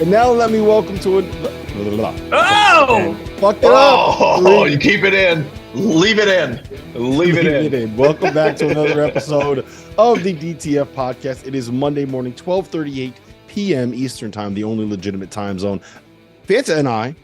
And now let me welcome to it. Oh! Fucked it up. Oh, you keep it in. Leave it in. Leave it in. Welcome back to another episode of the DTF Podcast. It is Monday morning, 12:38 p.m. Eastern Time, the only legitimate time zone. Fanta and I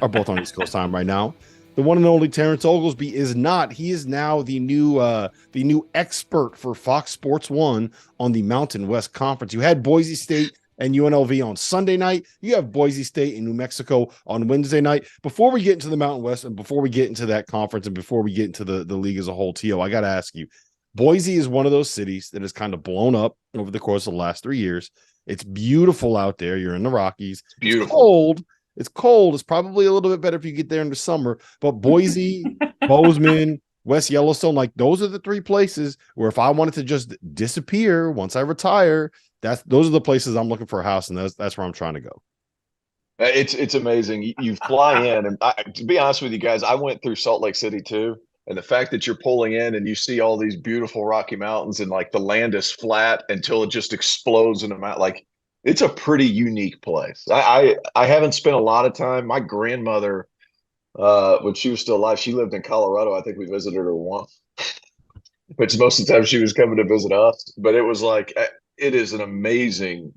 are both on East Coast time right now. The one and only Terrence Oglesby is not. He is now the new expert for Fox Sports 1 on the Mountain West Conference. You had Boise State and UNLV on Sunday night. You have Boise State and New Mexico on Wednesday night. Before we get into the Mountain West and before we get into that conference and before we get into the league as a whole, T.O., I got to ask you, Boise is one of those cities that has kind of blown up over the course of the last 3 years. It's beautiful out there. You're in the Rockies. Beautiful. It's cold. It's cold. It's probably a little bit better if you get there in the summer. But Boise, Bozeman, West Yellowstone, like those are the three places where if I wanted to just disappear once I retire, those are the places I'm looking for a house, and that's where I'm trying to go. It's amazing. You fly in, and to be honest with you guys, I went through Salt Lake City too. And the fact that you're pulling in and you see all these beautiful Rocky Mountains and like the land is flat until it just explodes in the mountain, like it's a pretty unique place. I haven't spent a lot of time. My grandmother, when she was still alive, she lived in Colorado. I think we visited her once, which most of the time she was coming to visit us. But it was like, it is an amazingly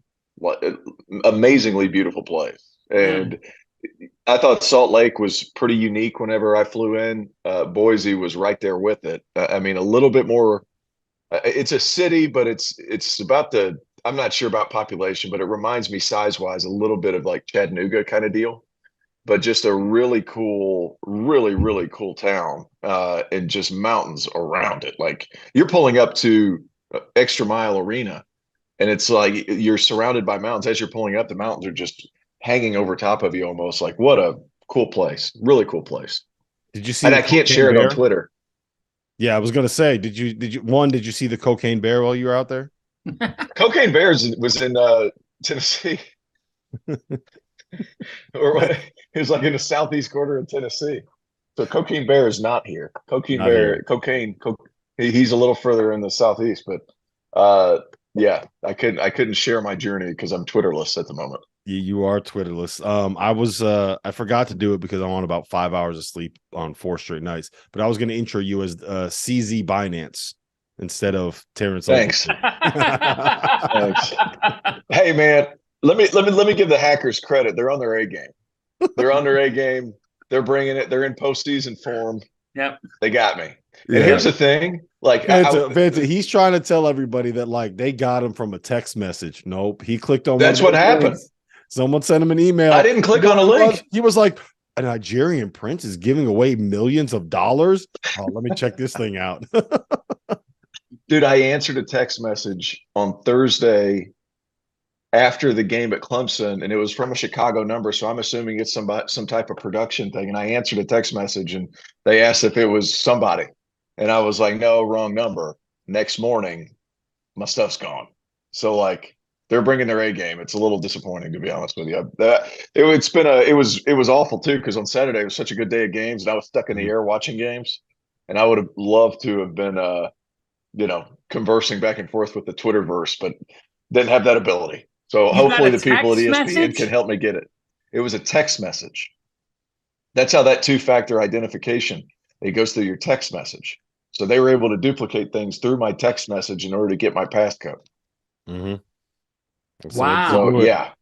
beautiful place. And I thought Salt Lake was pretty unique whenever I flew in. Boise was right there with it. I mean, a little bit more, it's a city, but it's about I'm not sure about population, but it reminds me size-wise a little bit of like Chattanooga kind of deal, but just a really cool, really, really cool town and just mountains around it. Like you're pulling up to Extra Mile Arena, and it's like you're surrounded by mountains. As you're pulling up, the mountains are just hanging over top of you almost. Like what a cool place. Really cool place. Did you see? And I can't share it on Twitter. Yeah, I was going to say, did you see the Cocaine Bear while you were out there? Cocaine Bear was in Tennessee. Or it was like in the southeast corner of Tennessee. So Cocaine Bear is not here. He's a little further in the southeast, but yeah, I couldn't share my journey because I'm Twitterless at the moment. You are Twitterless. I forgot to do it because I'm on about 5 hours of sleep on 4 straight nights. But I was going to intro you as CZ Binance instead of Terrence. Thanks. Thanks. Hey man, let me give the hackers credit. They're on their A game. They're on their A game. They're bringing it. They're in postseason form. Yep. They got me. Yeah. And here's the thing. Like Fanta, he's trying to tell everybody that like they got him from a text message. Nope. He clicked on. That's what happened. Someone sent him an email. I didn't click on a link. He was like, a Nigerian prince is giving away millions of dollars. Oh, let me check this thing out. Dude, I answered a text message on Thursday after the game at Clemson, and it was from a Chicago number, so I'm assuming it's some type of production thing. And I answered a text message, and they asked if it was somebody. And I was like, no, wrong number. Next morning, my stuff's gone. So, like, they're bringing their A game. It's a little disappointing, to be honest with you. It was awful too, because on Saturday it was such a good day of games, and I was stuck in the air watching games, and I would have loved to have been, conversing back and forth with the Twitterverse, but didn't have that ability. So hopefully the people at ESPN can help me get it. It was a text message. That's how that two-factor identification, it goes through your text message. So they were able to duplicate things through my text message in order to get my passcode. Mm-hmm. Wow. So yeah.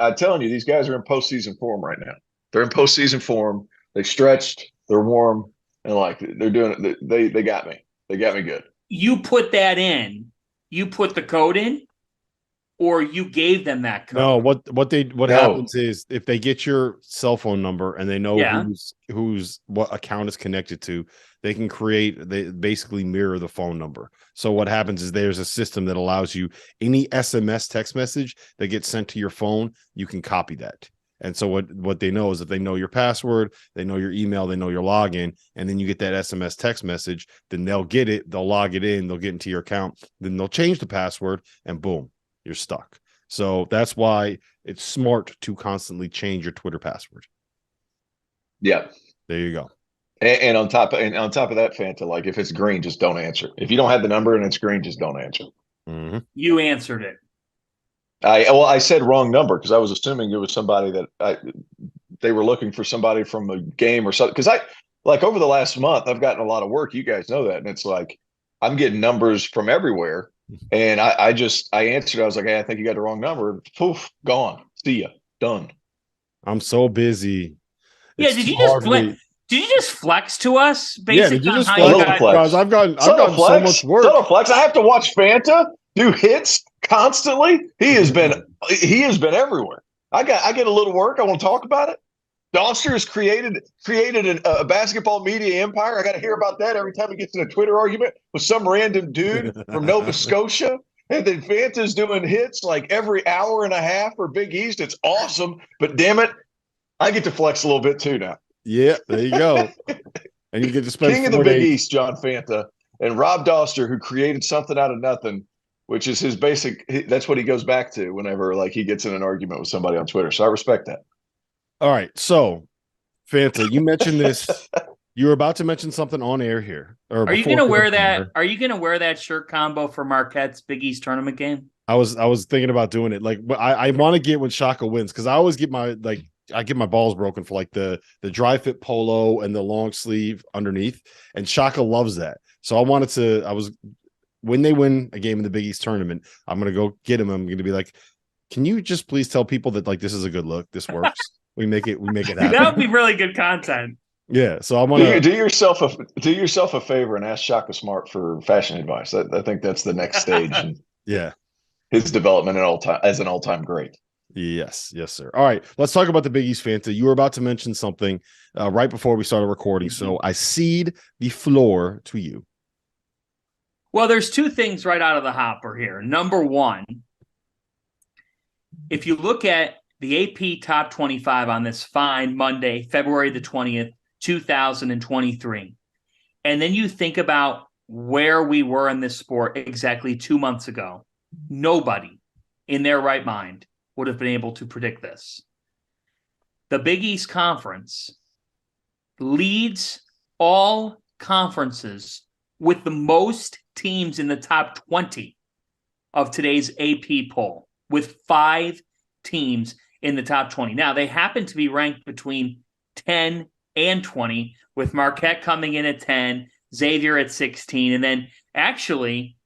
I'm telling you, these guys are in postseason form right now. They're in postseason form. They stretched. They're warm, and like they're doing it. They got me. They got me good. You put that in. You put the code in, or you gave them that code. No, what happens is if they get your cell phone number and they know who's what account is connected to, they can they basically mirror the phone number. So what happens is there's a system that allows you any SMS text message that gets sent to your phone, you can copy that. And so what they know is that they know your password, they know your email, they know your login, and then you get that SMS text message, then they'll get it, they'll log it in, they'll get into your account, then they'll change the password, and boom, you're stuck. So that's why it's smart to constantly change your Twitter password. Yeah. There you go. And on top of that, Fanta, like if it's green, just don't answer. If you don't have the number and it's green, just don't answer. Mm-hmm. You answered it. I said wrong number because I was assuming it was somebody they were looking for somebody from a game or something. Because like over the last month, I've gotten a lot of work. You guys know that, and it's like I'm getting numbers from everywhere. And I answered. I was like, hey, I think you got the wrong number. Poof, gone. See ya. Done. I'm so busy. Yeah, did you just flex to us? Basically, did you just flex? Guys, I've gotten so much work. Subtle flex. I have to watch Fanta do hits constantly. He has been everywhere. I get a little work. I want to talk about it. Dauster has created a basketball media empire. I got to hear about that every time he gets in a Twitter argument with some random dude from Nova Scotia. And then Fanta's doing hits like every hour and a half for Big East. It's awesome. But damn it, I get to flex a little bit too now. Yeah, there you go. And you get to spend King of the Big East, John Fanta, and Rob Dauster, who created something out of nothing, which is his basic. That's what he goes back to whenever like he gets in an argument with somebody on Twitter. So I respect that. All right, so Fanta, you mentioned this. You were about to mention something on air here. Are you going to wear that? Are you going to wear that shirt combo for Marquette's Big East tournament game? I was thinking about doing it. Like, I want to get when Shaka wins because I always get my balls broken for like the dry fit polo and the long sleeve underneath, and Shaka loves that. So when they win a game in the Big East tournament, I'm gonna go get him. I'm gonna be like, can you just please tell people that like this is a good look, this works. we make it happen. That would be really good content. Yeah, so I'm gonna do yourself a favor and ask Shaka Smart for fashion advice. I think that's the next stage. Yeah, his development as an all-time great. Yes, sir. All right, let's talk about the Big East Fanta. You were about to mention something right before we started recording, so I cede the floor to you. Well, there's two things right out of the hopper here. Number one, if you look at the AP Top 25 on this fine Monday, February the 20th, 2023, and then you think about where we were in this sport exactly 2 months ago, nobody in their right mind would have been able to predict this. The Big East Conference leads all conferences with the most teams in the top 20 of today's AP poll, with 5 teams in the top 20. Now, they happen to be ranked between 10 and 20, with Marquette coming in at 10, Xavier at 16, and then actually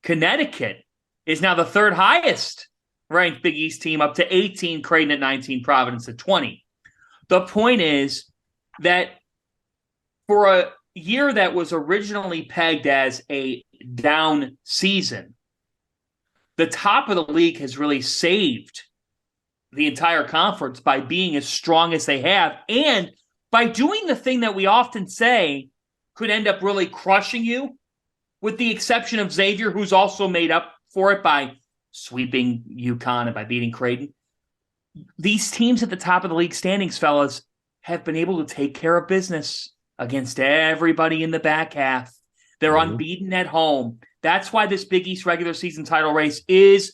Connecticut is now the third highest ranked Big East team, up to 18, Creighton at 19, Providence at 20. The point is that for a year that was originally pegged as a down season, the top of the league has really saved the entire conference by being as strong as they have, and by doing the thing that we often say could end up really crushing you, with the exception of Xavier, who's also made up for it by sweeping UConn and by beating Creighton. These teams at the top of the league standings, fellas, have been able to take care of business against everybody in the back half. They're unbeaten at home. That's why this Big East regular season title race is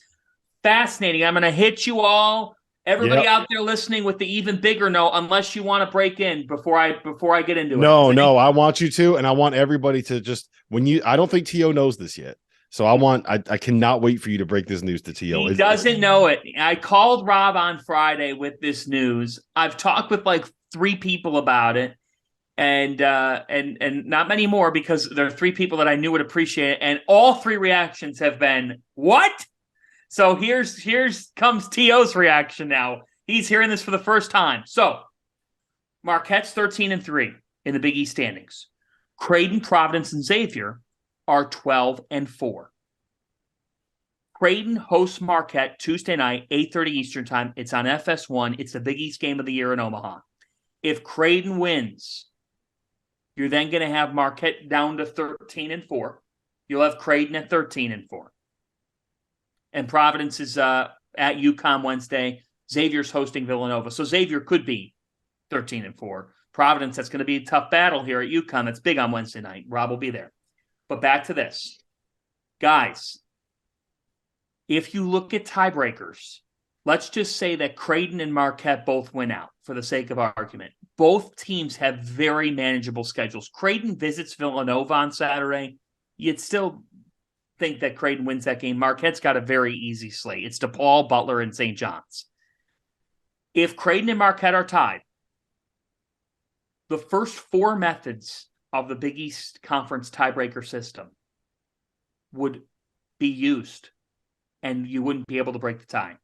fascinating. I'm going to hit you all, everybody out there listening, with the even bigger note, unless you want to break in before I get into it. No, I want you to, and I want everybody to just, I don't think T.O. knows this yet. So I cannot wait for you to break this news to T.O. He doesn't know it. I called Rob on Friday with this news. I've talked with like 3 people about it, and not many more, because there are 3 people that I knew would appreciate it, and all 3 reactions have been, what? So here's comes T.O.'s reaction now. He's hearing this for the first time. So Marquette's 13-3 in the Big East standings. Creighton, Providence, and Xavier are 12-4. Creighton hosts Marquette Tuesday night, 8:30 Eastern time. It's on FS1. It's the Big East game of the year in Omaha. If Creighton wins, you're then going to have Marquette down to 13-4. You'll have Creighton at 13-4. And Providence is at UConn Wednesday. Xavier's hosting Villanova. So Xavier could be 13-4. Providence, that's going to be a tough battle here at UConn. That's big on Wednesday night. Rob will be there. But back to this. Guys, if you look at tiebreakers, let's just say that Creighton and Marquette both win out for the sake of argument. Both teams have very manageable schedules. Creighton visits Villanova on Saturday. You'd still think that Creighton wins that game. Marquette's got a very easy slate. It's DePaul, Butler, and St. John's. If Creighton and Marquette are tied, the first 4 methods of the Big East Conference tiebreaker system would be used, and you wouldn't be able to break the tie.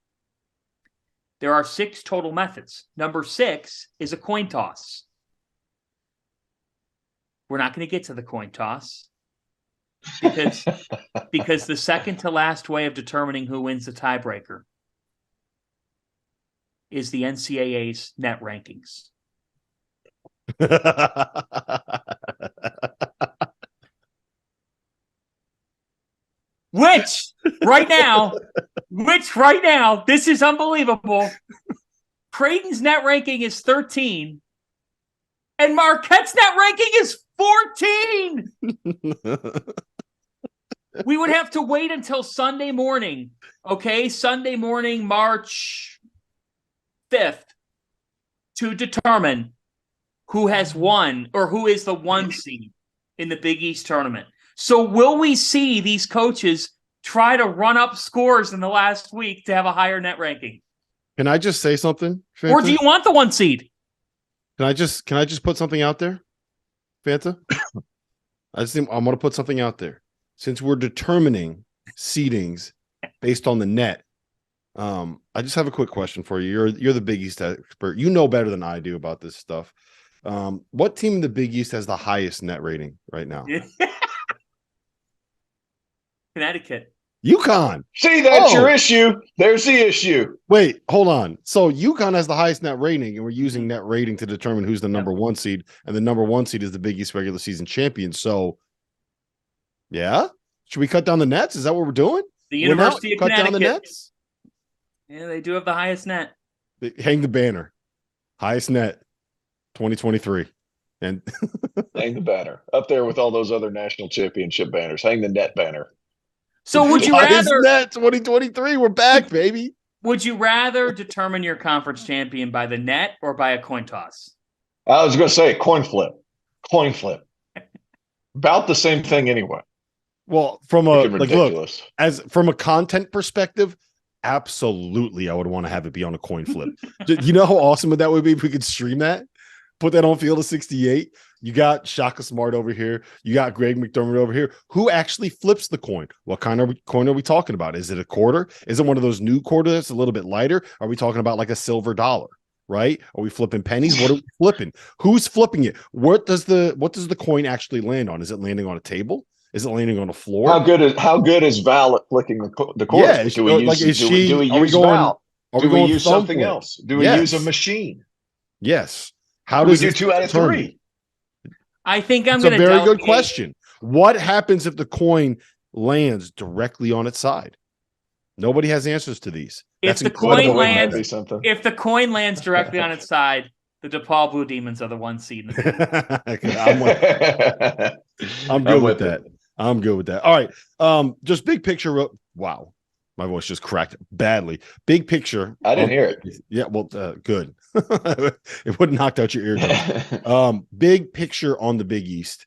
There are 6 total methods. Number 6 is a coin toss. We're not going to get to the coin toss because the second to last way of determining who wins the tiebreaker is the NCAA's net rankings. Which right now, this is unbelievable. Creighton's net ranking is 13, and Marquette's net ranking is 14. We would have to wait until Sunday morning, okay? Sunday morning, March 5th, to determine who has won or who is the 1 seed in the Big East tournament. So will we see these coaches try to run up scores in the last week to have a higher net ranking? Can I just say something, Fanta? Or do you want the 1 seed? Can I just put something out there, Fanta? I'm going to put something out there. Since we're determining seedings based on the net, I just have a quick question for you. You're the Big East expert. You know better than I do about this stuff. What team in the Big East has the highest net rating right now? Connecticut. UConn. See, that's your issue. There's the issue. Wait, hold on. So UConn has the highest net rating, and we're using net rating to determine who's the number 1 seed, and the number 1 seed is the Big East regular season champion. So, yeah, should we cut down the nets? Is that what we're doing? The University of Connecticut. Cut down the nets? Yeah, they do have the highest net. Hang the banner. Highest net, 2023. And hang the banner up there with all those other national championship banners. Hang the net banner. So would you rather net 2023? We're back, baby. Would you rather determine your conference champion by the net or by a coin toss? I was going to say coin flip. Coin flip. About the same thing anyway. Well, from a ridiculous. From a content perspective, absolutely, I would want to have it be on a coin flip. You know how awesome that would be if we could stream that? Put that on Field of 68. You got Shaka Smart over here. You got Greg McDermott over here. Who actually flips the coin? What kind of coin are we talking about? Is it a quarter? Is it one of those new quarters that's a little bit lighter? Are we talking about like a silver dollar? Right? Are we flipping pennies? What are we flipping? Who's flipping it? What does the coin actually land on? Is it landing on a table? Is it landing on a floor? How good is Val at flicking the coin? Yeah, do we use something else? Do we use a machine? Yes. How does we do 2 out of 3? I think I'm going to. It's a very good question. What happens if the coin lands directly on its side? Nobody has answers to these. If the coin lands directly on its side, the DePaul Blue Demons are the 1 seed. I'm good with that. I'm good with that. All right. Just big picture. Wow. My voice just cracked badly. Big picture. I didn't hear it. Yeah, well, good. It would have knocked out your eardrum. Big picture on the Big East.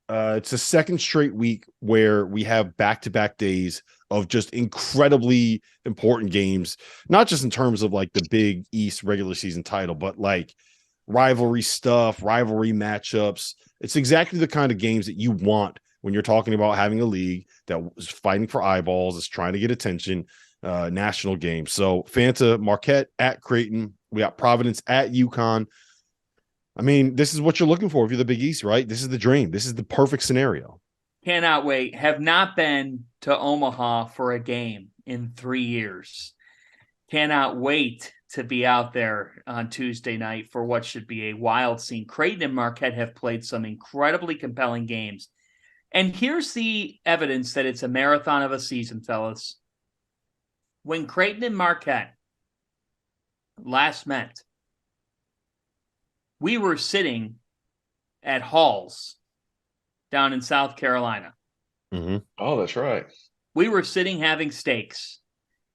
It's the second straight week where we have back-to-back days of just incredibly important games, not just in terms of like the Big East regular season title, but like rivalry stuff, rivalry matchups. It's exactly the kind of games that you want when you're talking about having a league that is fighting for eyeballs, is trying to get attention, national games. So Fanta, Marquette at Creighton. We got Providence at UConn. I mean, this is what you're looking for if you're the Big East, right? This is the dream. This is the perfect scenario. Cannot wait. Have not been to Omaha for a game in 3 years. Cannot wait to be out there on Tuesday night for what should be a wild scene. Creighton and Marquette have played some incredibly compelling games. And here's the evidence that it's a marathon of a season, fellas. When Creighton and Marquette last met, we were sitting at Halls down in South Carolina. Mm-hmm. Oh, that's right. We were sitting having steaks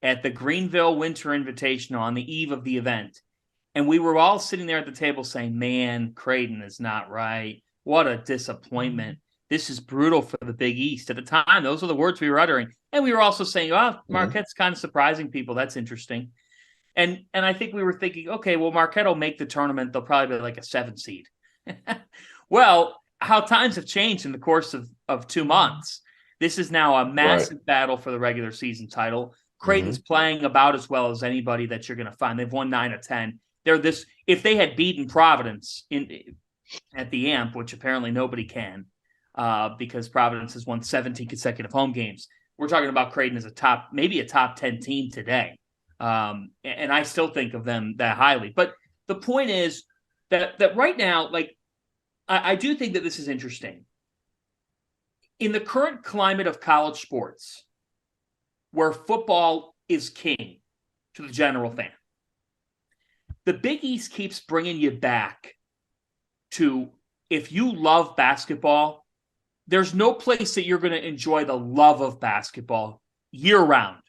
at the Greenville Winter Invitational on the eve of the event. And we were all sitting there at the table saying, man, Creighton is not right. What a disappointment. this is brutal for the Big East. At the time, those were the words we were uttering. And we were also saying, oh, Marquette's kind of surprising people. That's interesting. And I think we were thinking, okay, well, Marquette will make the tournament. They'll probably be like a 7 seed. Well, how times have changed in the course of 2 months. This is now a massive battle for the regular season title. Creighton's playing about as well as anybody that you're going to find. They've won 9 of 10. If they had beaten Providence at the AMP, which apparently nobody can, because Providence has won 17 consecutive home games. We're talking about Creighton as maybe a top 10 team today. And I still think of them that highly. But the point is that right now, like, I do think that this is interesting. In the current climate of college sports, where football is king to the general fan, the Big East keeps bringing you back to, if you love basketball, there's no place that you're going to enjoy the love of basketball year-round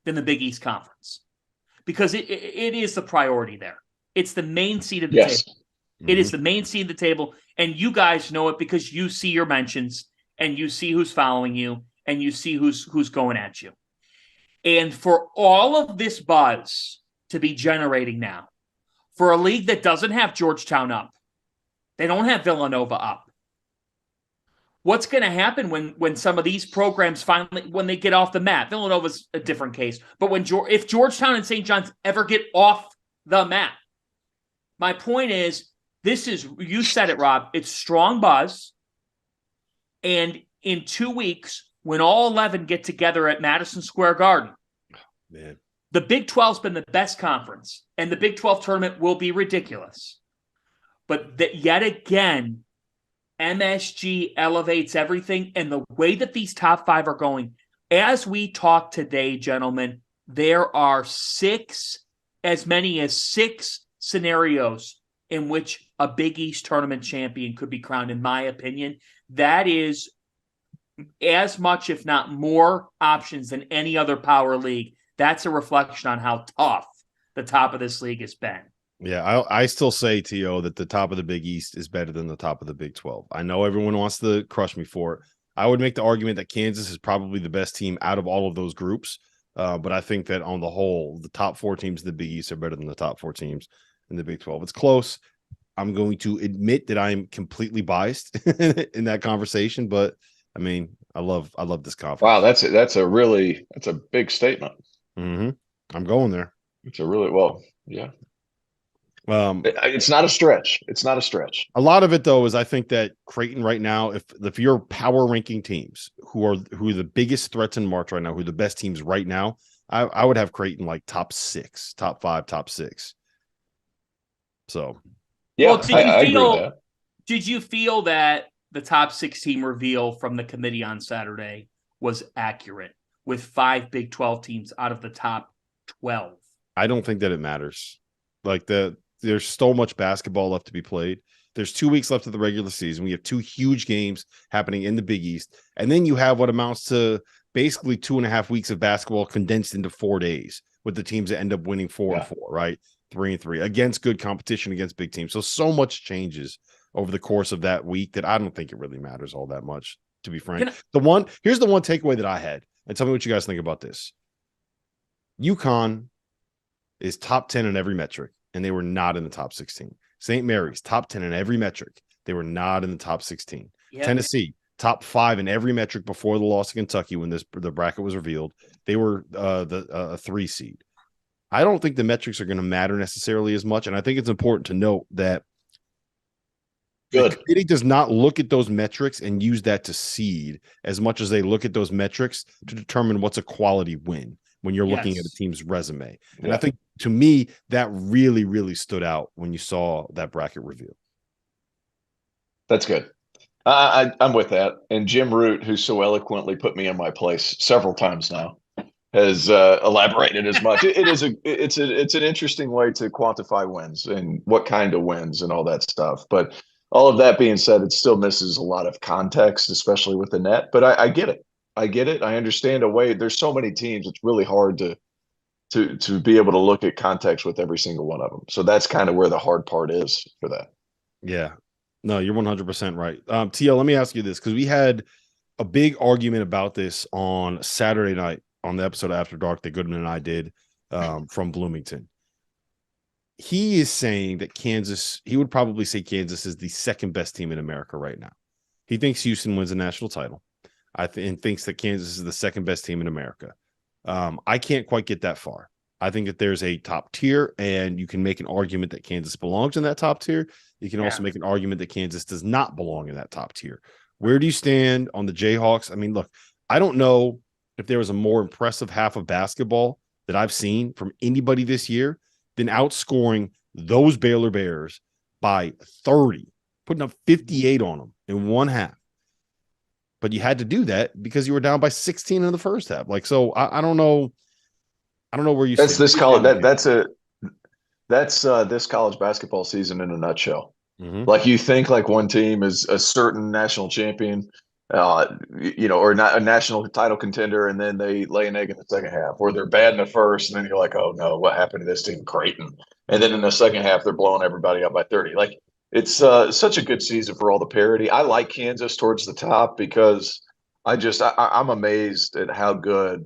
than the Big East Conference, because it is the priority there. It's the main seat of the table. It is the main seat of the table, and you guys know it because you see your mentions, and you see who's following you, and you see who's going at you. And for all of this buzz to be generating now, for a league that doesn't have Georgetown up, they don't have Villanova up, what's going to happen when some of these programs finally, when they get off the mat? Villanova's a different case, but if Georgetown and St. John's ever get off the mat, my point is, you said it, Rob, it's strong buzz. And in 2 weeks, when all 11 get together at Madison Square Garden, man, the Big 12's been the best conference, and the Big 12 tournament will be ridiculous. But yet again, MSG elevates everything, and the way that these top 5 are going, as we talk today, gentlemen, there are as many as 6 scenarios in which a Big East tournament champion could be crowned, in my opinion. That is as much, if not more, options than any other power league. That's a reflection on how tough the top of this league has been. Yeah, I still say, T.O., that the top of the Big East is better than the top of the Big 12. I know everyone wants to crush me for it. I would make the argument that Kansas is probably the best team out of all of those groups. But I think that on the whole, the top 4 teams in the Big East are better than the top 4 teams in the Big 12. It's close. I'm going to admit that I'm completely biased in that conversation, but I mean, I love this conference. Wow, that's a big statement. I'm going there. It's yeah. It's not a stretch. It's not a stretch. A lot of it, though, is I think that Creighton right now, if you're power ranking teams who are the biggest threats in March right now, who are the best teams right now, I would have Creighton like top 6, top 5, top 6. So, yeah, well, I agree with that. Did you feel that the top 6 team reveal from the committee on Saturday was accurate, with 5 Big 12 teams out of the top 12? I don't think that it matters. Like, there's so much basketball left to be played. There's 2 weeks left of the regular season. We have 2 huge games happening in the Big East. And then you have what amounts to basically 2.5 weeks of basketball condensed into 4 days, with the teams that end up winning 4 and 4, right? 3 and 3 against good competition against big teams. So much changes over the course of that week that I don't think it really matters all that much, to be frank. Here's the one takeaway that I had, and tell me what you guys think about this. UConn is top 10 in every metric, and they were not in the top 16. St. Mary's, top 10 in every metric. They were not in the top 16. Yeah. Tennessee, top 5 in every metric before the loss to Kentucky when the bracket was revealed. They were a 3 seed. I don't think the metrics are going to matter necessarily as much, and I think it's important to note that the committee does not look at those metrics and use that to seed as much as they look at those metrics to determine what's a quality win when you're looking at a team's resume. And I think, to me, that really, really stood out when you saw that bracket reveal. That's good. I'm with that. And Jim Root, who so eloquently put me in my place several times now, has elaborated as much. It's an interesting way to quantify wins and what kind of wins and all that stuff. But all of that being said, it still misses a lot of context, especially with the net. But I get it. I understand there's so many teams. It's really hard to be able to look at context with every single one of them. So that's kind of where the hard part is for that. Yeah. No, you're 100% right. TL, let me ask you this, because we had a big argument about this on Saturday night on the episode After Dark that Goodman and I did from Bloomington. He is saying that he would probably say Kansas is the second best team in America right now. He thinks Houston wins a national title. And thinks that Kansas is the second best team in America. I can't quite get that far. I think that there's a top tier, and you can make an argument that Kansas belongs in that top tier. You can also make an argument that Kansas does not belong in that top tier. Where do you stand on the Jayhawks? I mean, look, I don't know if there was a more impressive half of basketball that I've seen from anybody this year than outscoring those Baylor Bears by 30, putting up 58 on them in one half. But you had to do that because you were down by 16 in the first half. Like, so I don't know. I don't know where you. That's this college. That's this college basketball season in a nutshell. Mm-hmm. Like, you think like one team is a certain national champion, or not a national title contender, and then they lay an egg in the second half, or they're bad in the first, and then you're like, oh no, what happened to this team, Creighton? And then in the second half, they're blowing everybody up by 30. Like, it's such a good season for all the parity. I like Kansas towards the top because I'm amazed at how good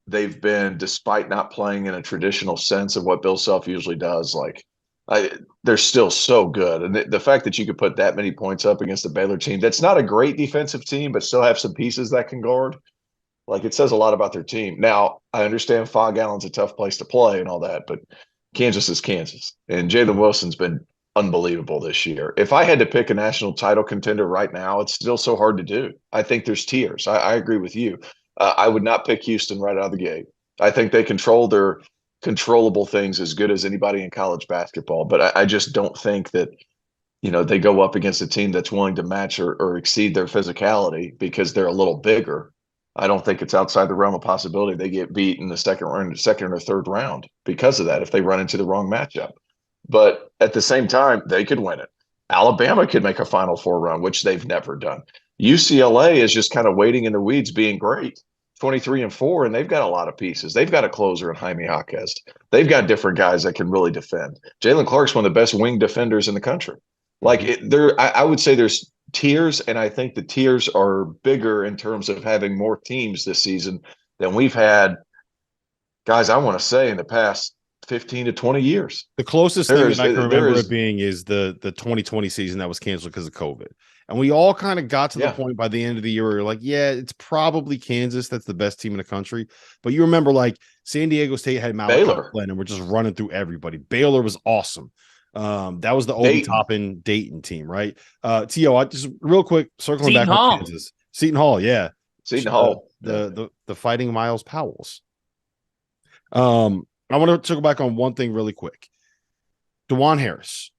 they've been, despite not playing in a traditional sense of what Bill Self usually does. Like, they're still so good. And the fact that you could put that many points up against a Baylor team that's not a great defensive team, but still have some pieces that can guard, like, it says a lot about their team. Now, I understand Fog Allen's a tough place to play and all that, but Kansas is Kansas. And Jalen Wilson's been unbelievable this year. If I had to pick a national title contender right now, it's still so hard to do. I think there's tiers. I agree with you. I would not pick Houston right out of the gate. I think they control their controllable things as good as anybody in college basketball. But I just don't think that, they go up against a team that's willing to match or exceed their physicality because they're a little bigger. I don't think it's outside the realm of possibility they get beat in the second or third round because of that if they run into the wrong matchup. But at the same time, they could win it. Alabama could make a Final Four run, which they've never done. UCLA is just kind of waiting in the weeds, being great. 23-4, and they've got a lot of pieces. They've got a closer in Jaime Jaquez. They've got different guys that can really defend. Jalen Clark's one of the best wing defenders in the country. Like, I would say there's tiers, and I think the tiers are bigger in terms of having more teams this season than we've had, guys, I want to say, in the past 15 to 20 years. The closest thing that I can remember it being is the 2020 season that was canceled because of COVID. And we all kind of got to the point by the end of the year where you're like, yeah, it's probably Kansas that's the best team in the country. But you remember, like, San Diego State had Malachi Flynn, and we're just running through everybody. Baylor was awesome. That was the Obi Toppin Dayton team, right? T.O., I just real quick, circling back on Kansas. Seton Hall, yeah. Seton Hall. The Fighting Miles Powells. I want to circle back on one thing really quick. DeJuan Harris.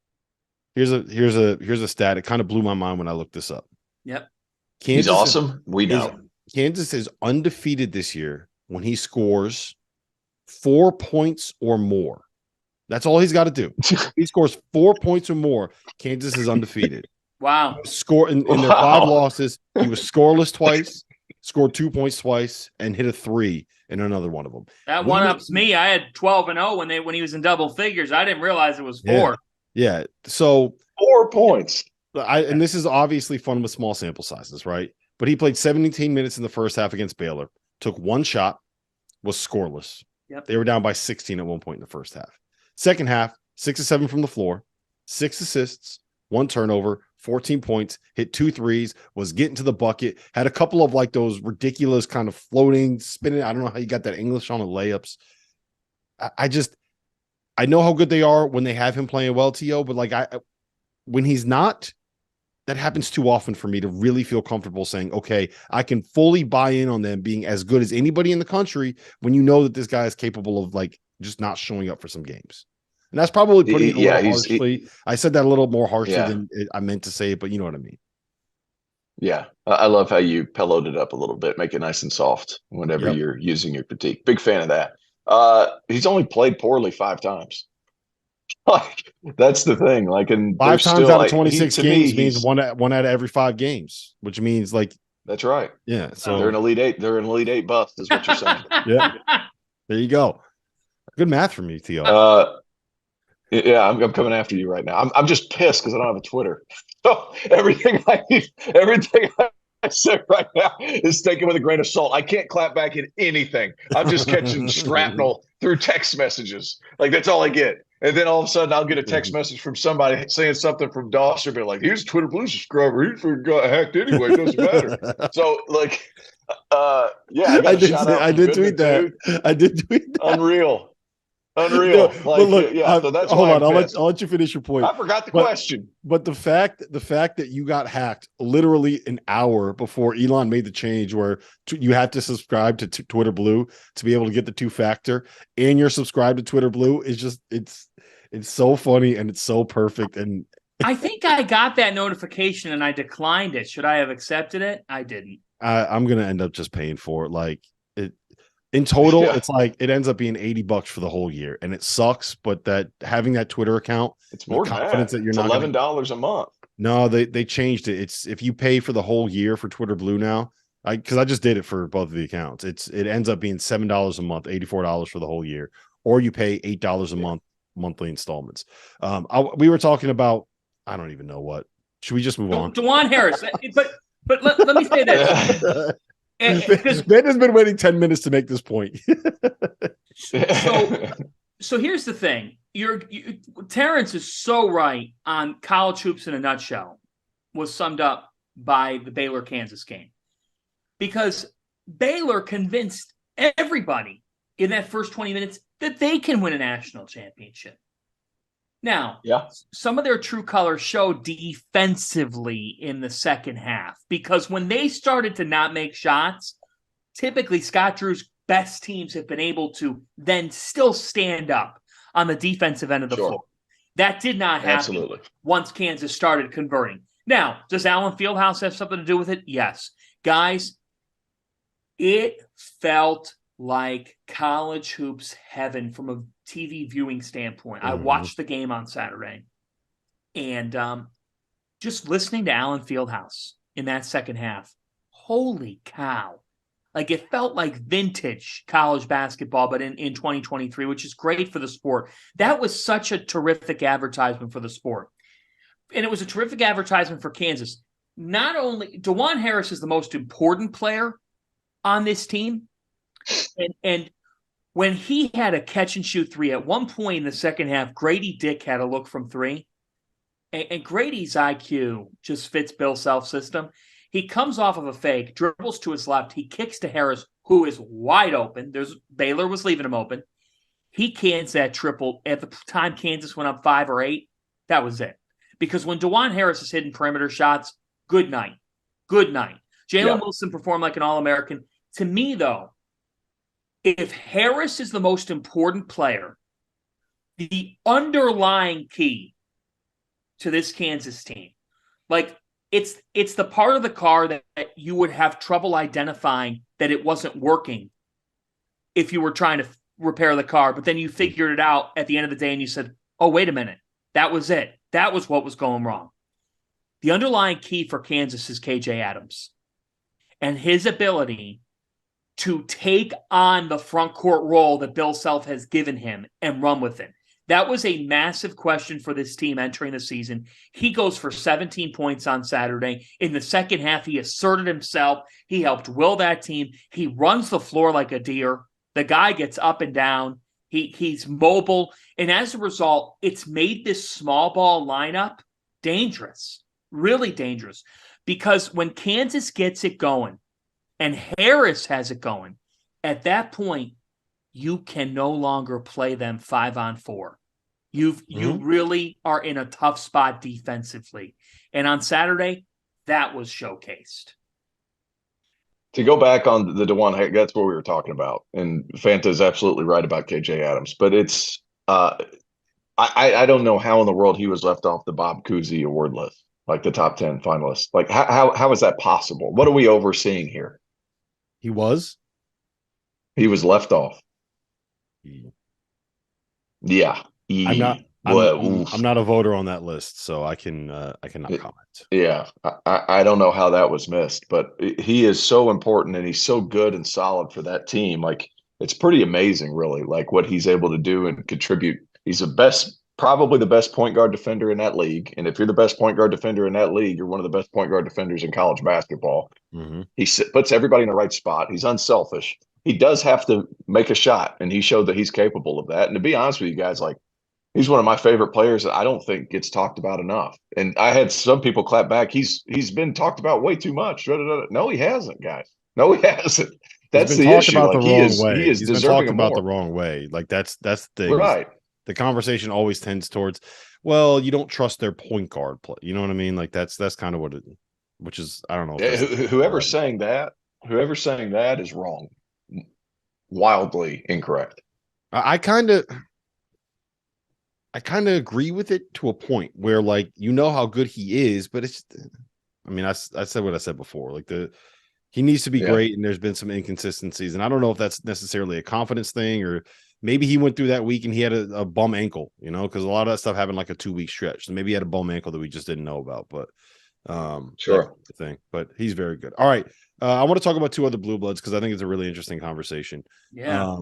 Here's a stat. It kind of blew my mind when I looked this up. Yep. He's awesome. We know. Kansas is undefeated this year when he scores 4 points or more. That's all he's got to do. He scores 4 points or more. Kansas is undefeated. Wow. In their 5 losses, he was scoreless twice, scored 2 points twice, and hit a 3 in another one of them. That one-ups me. I had 12-0 when he was in double figures. I didn't realize it was 4. Yeah. So 4 points. And this is obviously fun with small sample sizes, right? But he played 17 minutes in the first half against Baylor, took 1 shot, was scoreless. Yep. They were down by 16 at one point in the first half. Second half, 6 of 7 from the floor, 6 assists, 1 turnover, 14 points, hit 2 threes, was getting to the bucket, had a couple of like those ridiculous kind of floating, spinning. I don't know how you got that English on the layups. I know how good they are when they have him playing well, T.O., but like when he's not, that happens too often for me to really feel comfortable saying, okay, I can fully buy in on them being as good as anybody in the country when you know that this guy is capable of like just not showing up for some games. And that's probably putting it a little harshly. I said that a little more harshly than I meant to say it, but you know what I mean. Yeah. I love how you pillowed it up a little bit, make it nice and soft whenever you're using your critique. Big fan of that. He's only played poorly 5 times. Like, that's the thing. Like, and 5 times out of 26 games means one out of every 5 games, which means like that's right. Yeah. So they're an Elite 8. They're an Elite 8 bust, is what you're saying. Yeah. There you go. Good math from you, T.O. Yeah, I'm coming after you right now. I'm just pissed because I don't have a Twitter. So everything I said right now is taken with a grain of salt. I can't clap back at anything. I'm just catching shrapnel through text messages. Like, that's all I get. And then all of a sudden I'll get a text message from somebody saying something from Dauster, be like, here's Twitter Blue subscriber. He got hacked anyway. It doesn't matter. So, like, yeah, I did tweet that. I did tweet that. Unreal. No, like, but look, yeah. So that's hold on. I'll let you finish your point. I forgot the question. But the fact that you got hacked literally an hour before Elon made the change where you had to subscribe to Twitter Blue to be able to get the 2-factor, and you're subscribed to Twitter Blue is just it's so funny and it's so perfect. And I think I got that notification and I declined it. Should I have accepted it? I didn't. I'm gonna end up just paying for it. Like, it in total, it's like it ends up being $80 for the whole year, and it sucks. But that having that Twitter account, it's more confidence that you're not $11 a month. No, they changed it. It's if you pay for the whole year for Twitter Blue now. Because I just did it for both of the accounts. It ends up being $7 a month, $84 for the whole year, or you pay $8 a month monthly installments. We were talking about, I don't even know what. Should we just move on? DeJuan Harris, but let me say this. Ben has been waiting 10 minutes to make this point. So here's the thing. Terrence is so right on college hoops in a nutshell was summed up by the Baylor-Kansas game. Because Baylor convinced everybody in that first 20 minutes that they can win a national championship. Now, some of their true colors showed defensively in the second half, because when they started to not make shots, typically Scott Drew's best teams have been able to then still stand up on the defensive end of the floor. That did not happen once Kansas started converting. Now, does Allen Fieldhouse have something to do with it? Yes. Guys, it felt like college hoops heaven from a TV viewing standpoint. I watched the game on Saturday, and just listening to Allen Fieldhouse in that second half, holy cow. Like, it felt like vintage college basketball, but in 2023, which is great for the sport. That was such a terrific advertisement for the sport. And it was a terrific advertisement for Kansas. Not only, DeJuan Harris is the most important player on this team. And when he had a catch and shoot three, at one point in the second half, Grady Dick had a look from three. And Grady's IQ just fits Bill Self's system. He comes off of a fake, dribbles to his left. He kicks to Harris, who is wide open. Baylor was leaving him open. He cans that triple. At the time Kansas went up 5 or 8, that was it. Because when DeJuan Harris is hitting perimeter shots, good night. Good night. Jalen Wilson performed like an All-American. To me, though, if Harris is the most important player, the underlying key to this Kansas team, like, it's the part of the car that you would have trouble identifying that it wasn't working if you were trying to repair the car, but then you figured it out at the end of the day and you said, oh, wait a minute, that was it. That was what was going wrong. The underlying key for Kansas is KJ Adams and his ability to take on the front court role that Bill Self has given him and run with it. That was a massive question for this team entering the season. He goes for 17 points on Saturday. In the second half, he asserted himself. He helped will that team. He runs the floor like a deer. The guy gets up and down. He's mobile. And as a result, it's made this small ball lineup dangerous, really dangerous. Because when Kansas gets it going and Harris has it going, at that point, you can no longer play them 5-on-4. You really are in a tough spot defensively. And on Saturday, that was showcased. To go back on the DeJuan, that's what we were talking about. And Fanta is absolutely right about KJ Adams. But it's I don't know how in the world he was left off the Bob Cousy award list, like the top 10 finalists. Like, how is that possible? What are we overseeing here? He was left off. Yeah. I'm not a voter on that list, so I cannot comment. Yeah, I don't know how that was missed, but he is so important and he's so good and solid for that team. Like, it's pretty amazing, really, like what he's able to do and contribute. He's the best probably the best point guard defender in that league. And if you're the best point guard defender in that league, you're one of the best point guard defenders in college basketball. Mm-hmm. He puts everybody in the right spot. He's unselfish. He does have to make a shot, and he showed that he's capable of that. And to be honest with you guys, like, he's one of my favorite players that I don't think gets talked about enough. And I had some people clap back. He's been talked about way too much. No, he hasn't, guys. No, he hasn't. That's the issue. About like, the wrong way. He is He's deserving been talked about the wrong way. Like that's the thing. Right. The conversation always tends towards, well, you don't trust their point guard play. You know what I mean? Like that's kind of what it, which is, I don't know. Whoever's saying that is wrong. Wildly incorrect. I kind of agree with it to a point where, like, you know how good he is, but it's, I mean, I said what I said before. Like, he needs to be great, and there's been some inconsistencies, and I don't know if that's necessarily a confidence thing, or maybe he went through that week and he had a bum ankle, you know, because a lot of that stuff happened like a 2-week stretch. So maybe he had a bum ankle that we just didn't know about, but sure, the thing. But he's very good. All right, I want to talk about 2 other Blue Bloods because I think it's a really interesting conversation. Yeah,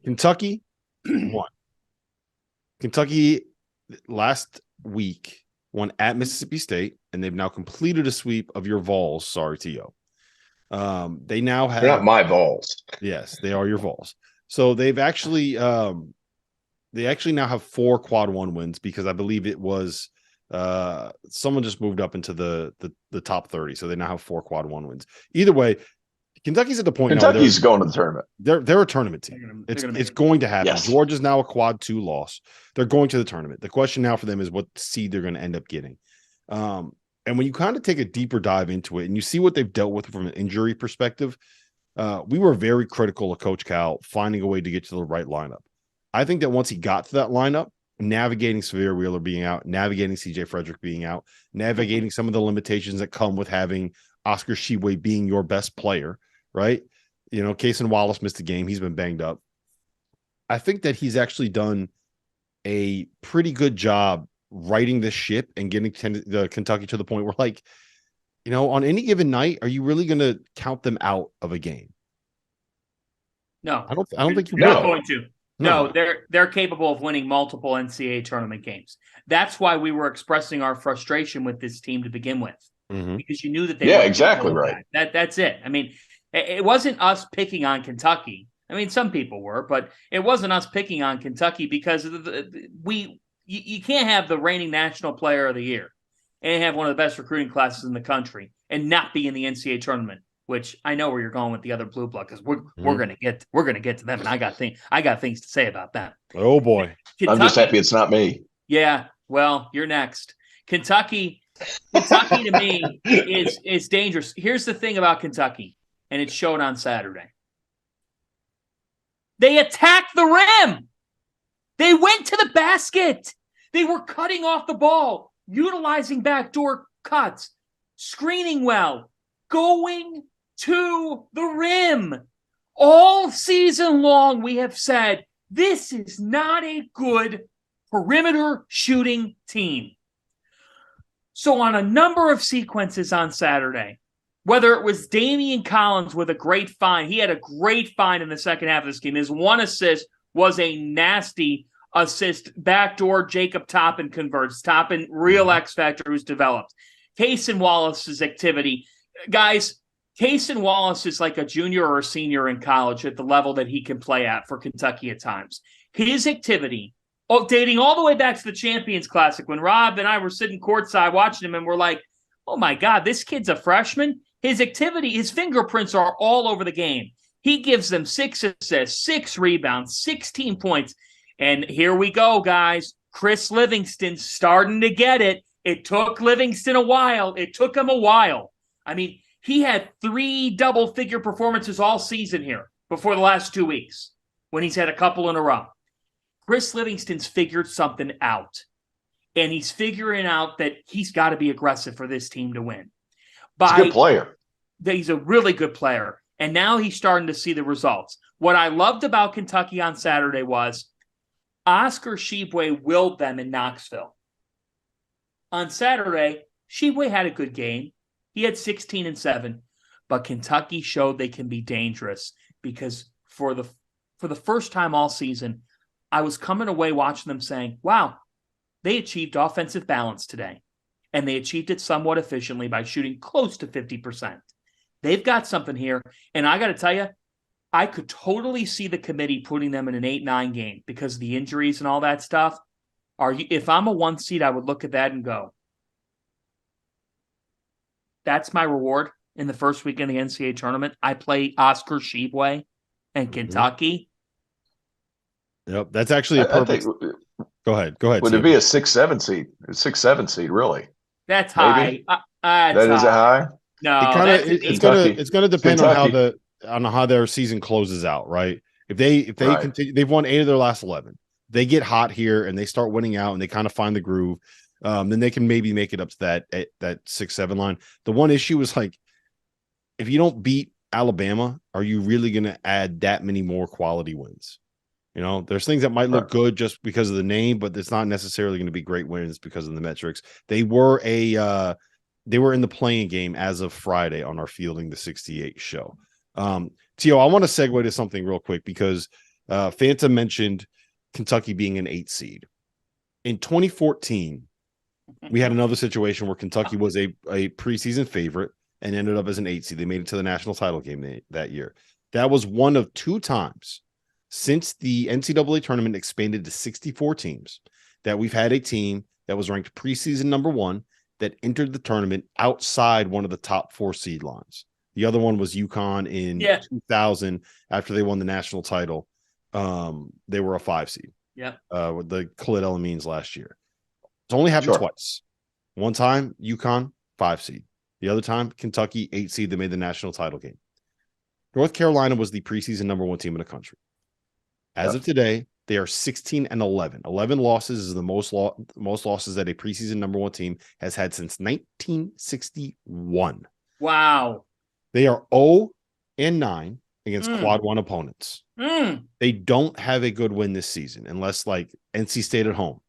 Kentucky won. Kentucky last week won at Mississippi State, and they've now completed a sweep of your Vols. Sorry, T.O. They now have... They're not my Vols. Yes, they are your Vols. So they've actually now have 4 quad 1 wins, because I believe it was someone just moved up into the top 30. So they now have 4 quad 1 wins. Either way, Kentucky's at the point Kentucky's now going to the tournament. They're a tournament team. It's going to happen. Yes. Georgia's now a quad 2 loss. They're going to the tournament. The question now for them is what seed they're going to end up getting. And when you kind of take a deeper dive into it and you see what they've dealt with from an injury perspective, we were very critical of Coach Cal finding a way to get to the right lineup. I think that once he got to that lineup, navigating Severe Wheeler being out, navigating CJ Frederick being out, navigating some of the limitations that come with having Oscar Tshiebwe being your best player, right? You know, Cason Wallace missed a game. He's been banged up. I think that he's actually done a pretty good job righting the ship and getting the Kentucky to the point where, like, you know, on any given night, are you really going to count them out of a game? No, I don't think you're not going to. No, they're capable of winning multiple NCAA tournament games. That's why we were expressing our frustration with this team to begin with, because you knew that they. Yeah, exactly right. That's it. I mean, it wasn't us picking on Kentucky. I mean, some people were, but it wasn't us picking on Kentucky because you can't have the reigning national player of the year and have one of the best recruiting classes in the country and not be in the NCAA tournament. Which I know where you're going with the other blue blood, because we're gonna get to them, and I got things to say about that. Oh boy, Kentucky, I'm just happy it's not me. Yeah, well, you're next. Kentucky to me is dangerous. Here's the thing about Kentucky, and it showed on Saturday. They attacked the rim. They went to the basket. They were cutting off the ball, utilizing backdoor cuts, screening well, going to the rim. All season long, we have said, this is not a good perimeter shooting team. So on a number of sequences on Saturday, whether it was Damian Collins with a great find, he had a great find in the second half of this game. His one assist was a nasty assist, backdoor Jacob Toppin converts. Toppin, real X factor who's developed. Cason Wallace's activity. Guys, Cason Wallace is like a junior or a senior in college at the level that he can play at for Kentucky at times. His activity, dating all the way back to the Champions Classic, when Rob and I were sitting courtside watching him and we're like, oh my God, this kid's a freshman. His activity, his fingerprints are all over the game. He gives them 6 assists, 6 rebounds, 16 points. And here we go, guys. Chris Livingston's starting to get it. It took Livingston a while. It took him a while. I mean, he had 3 double-figure performances all season here before the last 2 weeks when he's had a couple in a row. Chris Livingston's figured something out, and he's figuring out that he's got to be aggressive for this team to win. He's a good player. He's a really good player, and now he's starting to see the results. What I loved about Kentucky on Saturday was Oscar Tshiebwe willed them in Knoxville. On Saturday, Tshiebwe had a good game. He had 16 and 7, but Kentucky showed they can be dangerous because for the first time all season, I was coming away watching them saying, wow, they achieved offensive balance today. And they achieved it somewhat efficiently by shooting close to 50%. They've got something here. And I got to tell you, I could totally see the committee putting them in an 8-9 game because of the injuries and all that stuff. If I'm a 1 seed, I would look at that and go, that's my reward in the first week in the NCAA tournament. I play Oscar Tshiebwe and Kentucky. Yep, that's actually a perfect. Go ahead. Would it be a 6-7 seed? A 6-7 seed, really? That's high. That is a high. No, it's gonna depend on how their season closes out, right? If they continue, they've won 8 of their last 11. They get hot here and they start winning out and they kind of find the groove. Then they can maybe make it up to that 6-7 line. The one issue is like, if you don't beat Alabama, are you really going to add that many more quality wins? You know, there's things that might look good just because of the name, but it's not necessarily going to be great wins because of the metrics. They were in the playing game as of Friday on our Fielding the 68 show. Tio, I want to segue to something real quick because Fanta mentioned Kentucky being an 8 seed. In 2014, we had another situation where Kentucky was a preseason favorite and ended up as an 8 seed. They made it to the national title game that year. That was one of 2 times since the NCAA tournament expanded to 64 teams that we've had a team that was ranked preseason number 1 that entered the tournament outside one of the top 4 seed lines. The other one was UConn in 2000 after they won the national title. They were a 5 seed. Yeah. With the Khalid El-Amins last year. It's only happened twice. One time, UConn, 5 seed. The other time, Kentucky, 8 seed. They made the national title game. North Carolina was the preseason number 1 team in the country. As of today, they are 16-11. 11 losses is the most losses that a preseason number 1 team has had since 1961. Wow. They are 0-9 against quad 1 opponents. They don't have a good win this season unless like NC State at home.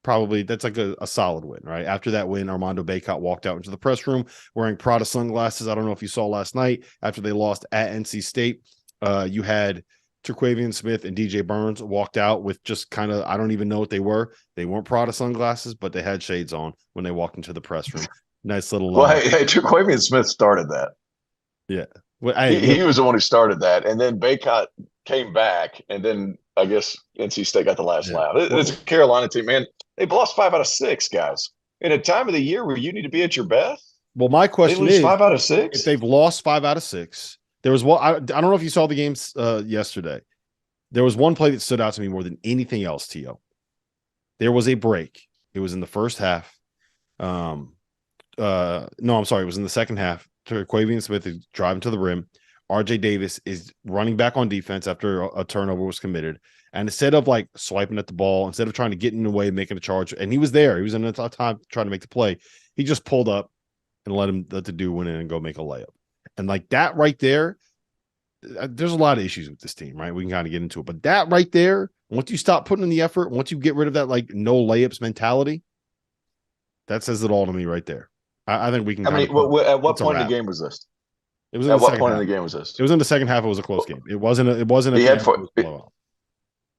Probably that's like a solid win, right? After that win, Armando Bacot walked out into the press room wearing Prada sunglasses. I don't know if you saw last night after they lost at NC State. You had Terquavian Smith and DJ Burns walked out with just kind of, I don't even know what they were. They weren't Prada sunglasses, but they had shades on when they walked into the press room. Nice little. Well, hey, Terquavian Smith started that. Yeah. Well, he was the one who started that. And then Bacot came back, and then I guess NC State got the last laugh. It's a Carolina team, man. They've lost 5 out of 6, guys. In a time of the year where you need to be at your best. Well, my question is 5 out of 6. If they've lost 5 out of 6, there was one. I don't know if you saw the games yesterday. There was one play that stood out to me more than anything else, Tio. There was a break. It was in the first half. No, I'm sorry. It was in the second half. Terquavian Smith is driving to the rim. RJ Davis is running back on defense after a turnover was committed. And instead of like swiping at the ball, instead of trying to get in the way, making a charge, and he was there, he was in the time trying to make the play. He just pulled up and let the dude win in and go make a layup. And like that right there, there's a lot of issues with this team, right? We can kind of get into it, but that right there, once you stop putting in the effort, once you get rid of that like no layups mentality, that says it all to me right there. I think we can. At what point in the game was this? It was at what point in the game was this? It was in the second half. It was a close game. It wasn't. He had 4.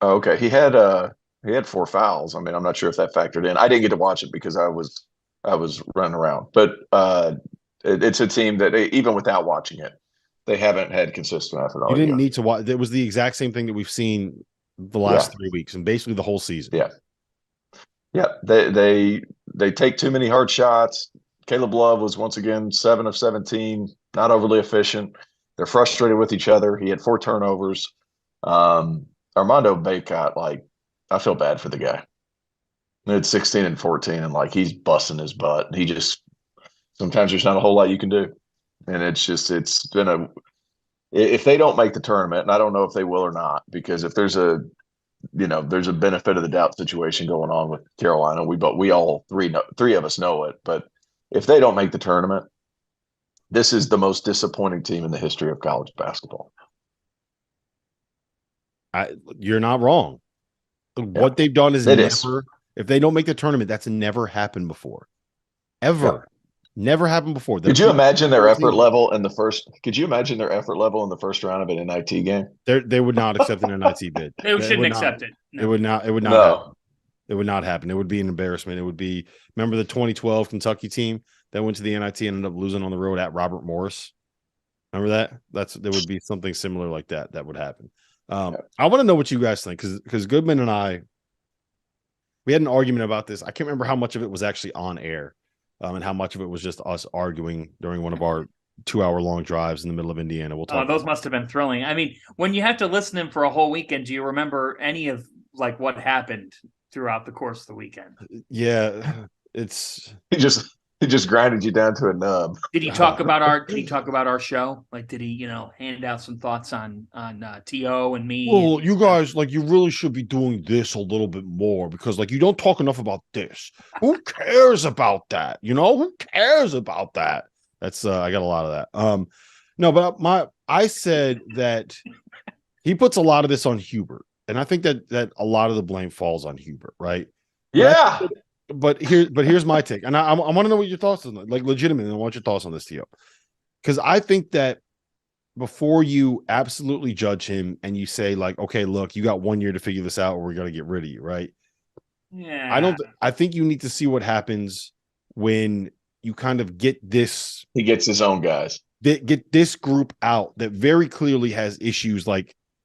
Okay, he had 4 fouls. I mean, I'm not sure if that factored in. I didn't get to watch it because I was running around. But it's a team that even without watching it, they haven't had consistent effort. You didn't need to watch. It was the exact same thing that we've seen the last 3 weeks and basically the whole season. Yeah. They take too many hard shots. Caleb Love was once again 7 of 17, not overly efficient. They're frustrated with each other. He had 4 turnovers. Armando Bacot, like, I feel bad for the guy. It's 16 and 14, and like he's busting his butt. He just sometimes there's not a whole lot you can do, and it's been if they don't make the tournament, and I don't know if they will or not, because if there's a benefit of the doubt situation going on with Carolina, we all three of us know it, but if they don't make the tournament, this is the most disappointing team in the history of college basketball. You're not wrong. What they've done is if they don't make the tournament, that's never happened before. Ever. Never happened before. Could you imagine their effort level in the first? Could you imagine their effort level in the first round of an NIT game? They would not accept an NIT bid. They shouldn't accept it. No. It would not. It would not happen. It would not happen. It would be an embarrassment. It would be. Remember the 2012 Kentucky team that went to the NIT and ended up losing on the road at Robert Morris? Remember that? There would be something similar like that would happen. I want to know what you guys think because Goodman and I, we had an argument about this. I can't remember how much of it was actually on air. And how much of it was just us arguing during one of our 2-hour-long drives in the middle of Indiana. We'll talk. Those must have been thrilling. I mean, when you have to listen to him for a whole weekend, do you remember any of like what happened throughout the course of the weekend? Yeah, he just grinded you down to a nub. Did he talk about our show? Like, did he, hand out some thoughts on T.O. and me? Well, you guys, you really should be doing this a little bit more because, you don't talk enough about this. Who cares about that? Who cares about that? That's I got a lot of that. No, but I said that he puts a lot of this on Hubert, and I think that a lot of the blame falls on Hubert, right? Yeah. But here's my take, and I want to know what your thoughts on it. Legitimately, I want your thoughts on this, Tio, because I think that before you absolutely judge him and you say okay, look, you got 1 year to figure this out, or we're gonna get rid of you, right? Yeah, I think you need to see what happens when you kind of get this. He gets his own guys. Get this group out that very clearly has issues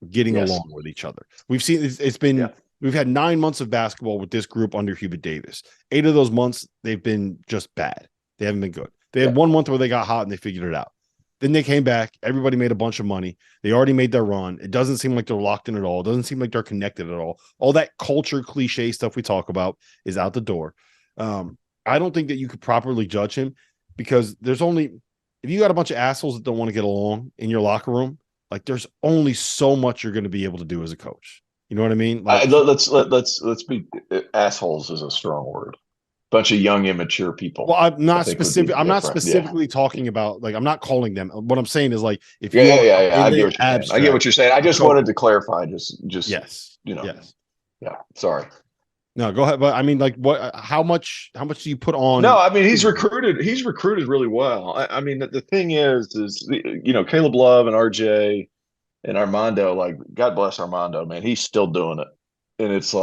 getting along with each other. We've seen it's been. Yeah. We've had 9 months of basketball with this group under Hubert Davis. 8 of those months, they've been just bad. They haven't been good. They had 1 month where they got hot and they figured it out. Then they came back. Everybody made a bunch of money. They already made their run. It doesn't seem like they're locked in at all. It doesn't seem like they're connected at all. All that culture cliche stuff we talk about is out the door. I don't think that you could properly judge him because if you got a bunch of assholes that don't want to get along in your locker room, there's only so much you're going to be able to do as a coach. You know what I mean? Let's be assholes is a strong word. Bunch of young, immature people. Well, I'm not specifically talking about I'm not calling them. What I'm saying is if you I get what you're saying. I just wanted to clarify. Yes. Yes. Yeah. Sorry. No, go ahead. But I mean, what? How much do you put on? No, I mean he's recruited really well. I mean the thing is Caleb Love and RJ. And Armando, God bless Armando, man, he's still doing it. And it's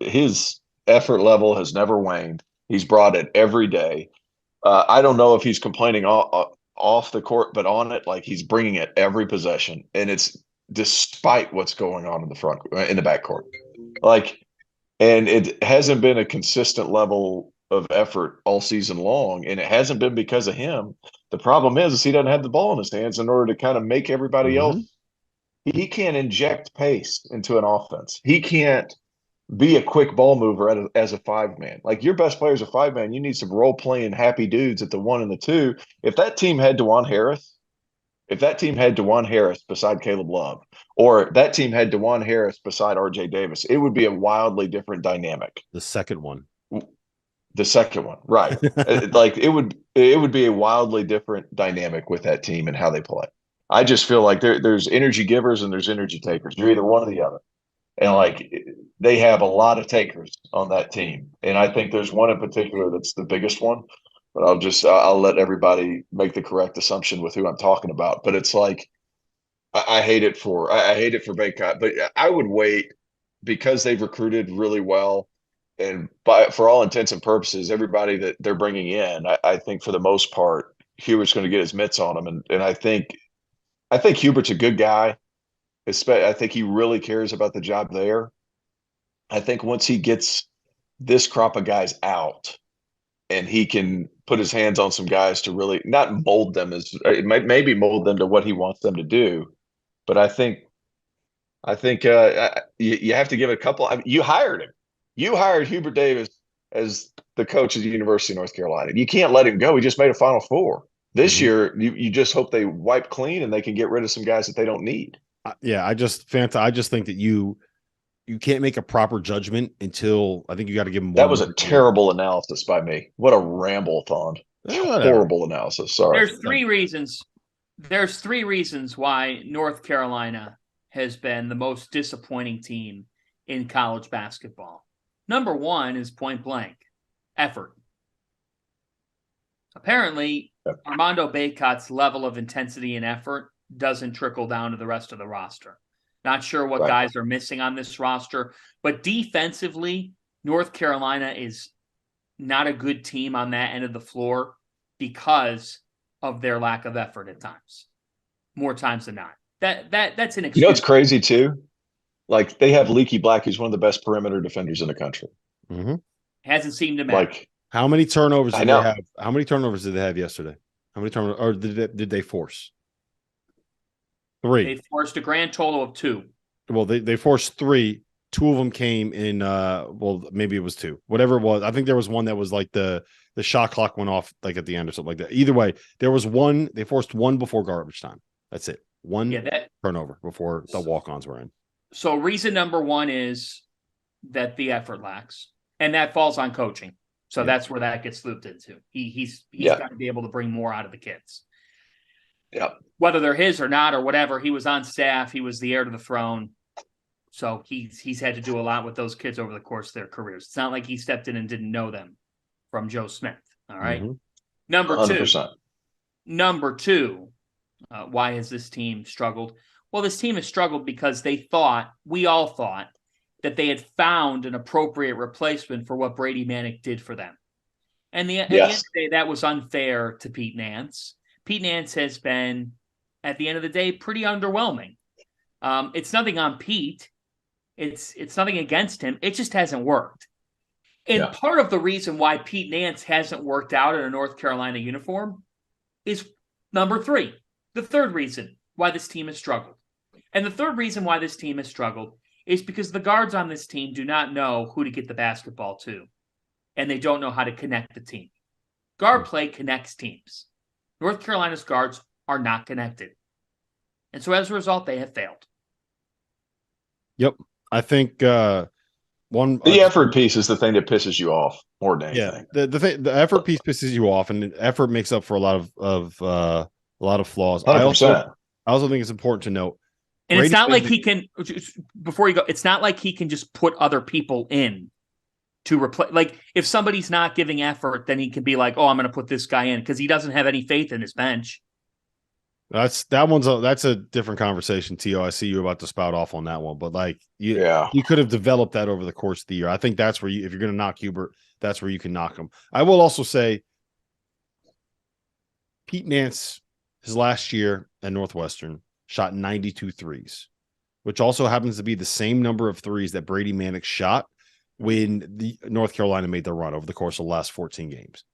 his effort level has never waned. He's brought it every day. I don't know if he's complaining off the court, but on it, he's bringing it every possession. And it's despite what's going on in the backcourt. And it hasn't been a consistent level of effort all season long. And it hasn't been because of him. The problem is he doesn't have the ball in his hands in order to kind of make everybody else. He can't inject pace into an offense. He can't be a quick ball mover as a 5-man. Your best player is a 5-man. You need some role playing happy dudes at the 1 and the 2. If that team had DeJuan Harris beside Caleb Love, or that team had DeJuan Harris beside RJ Davis, it would be a wildly different dynamic. The second one. The second one, right? It would be a wildly different dynamic with that team and how they play. I just feel like there's energy givers and there's energy takers. You're either one or the other, and they have a lot of takers on that team. And I think there's one in particular that's the biggest one. But I'll let everybody make the correct assumption with who I'm talking about. But it's I hate it for Baycott, but I would wait because they've recruited really well. And for all intents and purposes, everybody that they're bringing in, I think for the most part, Hubert's going to get his mitts on them. And I think Hubert's a good guy. I think he really cares about the job there. I think once he gets this crop of guys out and he can put his hands on some guys to really not mold them maybe mold them to what he wants them to do. But I think you have to give it a couple. You hired him. You hired Hubert Davis as the coach of the University of North Carolina. You can't let him go. He just made a Final Four. This year, you just hope they wipe clean and they can get rid of some guys that they don't need. Fanta, I just think that you can't make a proper judgment until I think you got to give him. That was a terrible analysis by me. What a ramble-thon. Horrible analysis. Sorry. There's three reasons why North Carolina has been the most disappointing team in college basketball. Number one is point blank effort. Apparently, Armando Bacot's level of intensity and effort doesn't trickle down to the rest of the roster. Not sure what guys are missing on this roster, but defensively, North Carolina is not a good team on that end of the floor because of their lack of effort at times. More times than not. That's an excuse. You know what's crazy too? Like, they have Leaky Black, who's one of the best perimeter defenders in the country. Mm-hmm. Hasn't seemed to matter. Like, how many turnovers did they have? How many turnovers did they have yesterday? How many turnovers, or did they force? 3. They forced a grand total of 2. Well, they forced 3. 2 of them came in. Well, maybe it was 2. Whatever it was, I think there was one that was like the shot clock went off like at the end or something like that. Either way, there was one. They forced 1 before garbage time. That's it. 1 turnover before the walk-ons were in. So reason number 1 is that the effort lacks, and that falls on coaching. So that's where that gets looped into. He's got to be able to bring more out of the kids. Yeah. Whether they're his or not or whatever, he was on staff. He was the heir to the throne. So he's had to do a lot with those kids over the course of their careers. It's not like he stepped in and didn't know them from Joe Smith. All right. Mm-hmm. Number two, why has this team struggled? Well, this team has struggled because we all thought that they had found an appropriate replacement for what Brady Manick did for them. And at the end of the day, that was unfair to Pete Nance. Pete Nance has been, at the end of the day, pretty underwhelming. It's nothing on Pete. It's nothing against him. It just hasn't worked. And part of the reason why Pete Nance hasn't worked out in a North Carolina uniform is number 3. The third reason why this team has struggled. And the third reason why this team has struggled is because the guards on this team do not know who to get the basketball to. And they don't know how to connect the team. Guard play connects teams. North Carolina's guards are not connected. And so as a result, they have failed. Yep. I think the effort piece is the thing that pisses you off more than anything. Yeah, the effort piece pisses you off, and effort makes up for a lot of flaws. 100%. I also think it's important to note. And Brady, it's not like he can, before you go, it's not like he can just put other people in to replace. Like, if somebody's not giving effort, then he can be like, oh, I'm going to put this guy in, because he doesn't have any faith in his bench. That's a different conversation, T.O. I see you about to spout off on that one, but like you could have developed that over the course of the year. I think that's where if you're going to knock Hubert, that's where you can knock him. I will also say Pete Nance, his last year at Northwestern, shot 92 threes, which also happens to be the same number of threes that Brady Manick shot when the North Carolina made their run over the course of the last 14 games,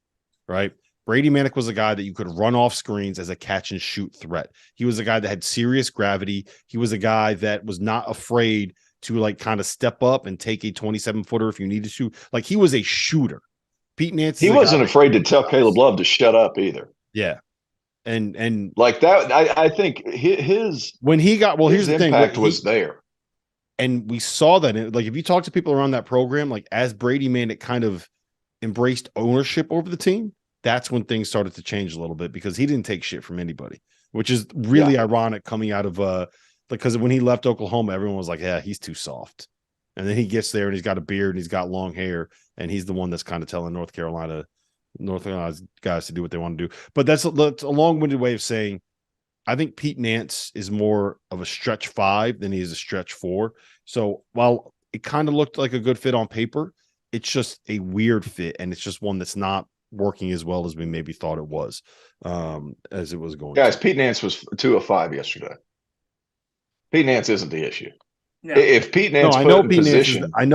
right? Brady Manick was a guy that you could run off screens as a catch and shoot threat. He was a guy that had serious gravity. He was a guy that was not afraid to like kind of step up and take a 27-footer if you needed to. Like, he was a shooter. Pete Nance. He wasn't afraid to tell Caleb Love to shut up either. Yeah. And like that, I think his when he got here's the thing, impact was there, and we saw that. Like, if you talk to people around that program, like as Brady Manick kind of embraced ownership over the team, that's when things started to change a little bit, because he didn't take shit from anybody, which is really ironic coming out of because when he left Oklahoma, everyone was like, yeah, he's too soft, and then he gets there and he's got a beard and he's got long hair, and he's the one that's kind of telling North Carolina guys to do what they want to do. But that's a long-winded way of saying I think Pete Nance is more of a stretch 5 than he is a stretch 4. So while it kind of looked like a good fit on paper, it's just a weird fit, and it's just one that's not working as well as we maybe thought it was as it was going. Guys, Pete Nance was 2 of 5 yesterday. Pete Nance isn't the issue. No. If Pete Nance I know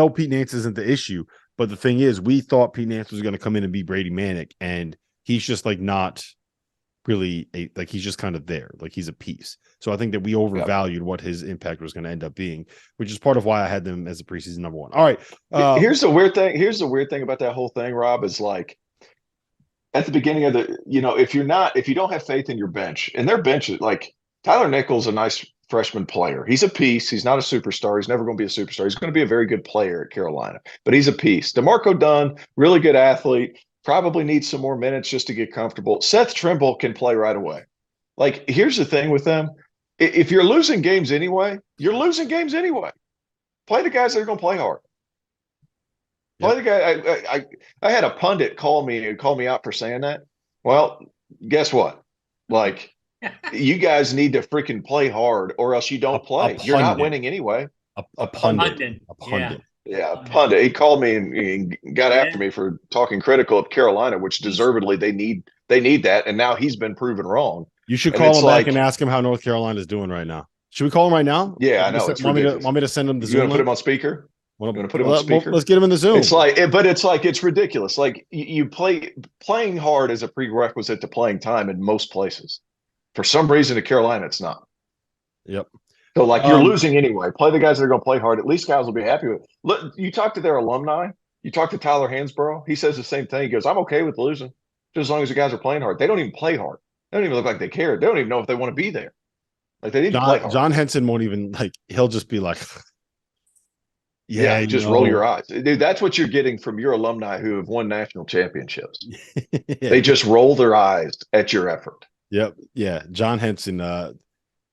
Pete Nance isn't the issue. But the thing is, we thought Pete Nance was going to come in and be Brady Manick, and he's just like not really he's just kind of there, like he's a piece. So I think that we overvalued what his impact was going to end up being, which is part of why I had them as a preseason number 1. All right. Here's the weird thing. Here's the weird thing about that whole thing, Rob, is like at the beginning of if you don't have faith in your bench, and their bench is like Tyler Nichols, a nice freshman player. He's a piece. He's not a superstar. He's never going to be a superstar. He's going to be a very good player at Carolina, but he's a piece. DeMarco Dunn, really good athlete, probably needs some more minutes just to get comfortable. Seth Trimble can play right away. Like, here's the thing with them. If you're losing games anyway, you're losing games anyway. Play the guys that are going to play hard. Play the guy. I had a pundit call me out for saying that. Well, guess what? Like, you guys need to freaking play hard, or else you don't play. You're not winning anyway. A pundit. Yeah, pundit. He called me and got after me for talking critical of Carolina, which deservedly they need that, and now he's been proven wrong. You should call him back and ask him how North Carolina is doing right now. Should we call him right now? Yeah, I know. It's ridiculous. Want me to send him the Zoom? You want to put him on speaker? Let's get him in the Zoom. It's ridiculous. Like you playing hard is a prerequisite to playing time in most places. For some reason, at Carolina, it's not. Yep. So you're losing anyway. Play the guys that are going to play hard. At least guys will be happy with it. Look, you talk to their alumni. You talk to Tyler Hansborough. He says the same thing. He goes, "I'm okay with losing, just as long as the guys are playing hard." They don't even play hard. They don't even look like they care. They don't even know if they want to be there. Like they need to play hard. John Henson won't even he'll just be like, just roll your eyes. Dude, that's what you're getting from your alumni who have won national championships. They just roll their eyes at your effort. Yep. Yeah. John Henson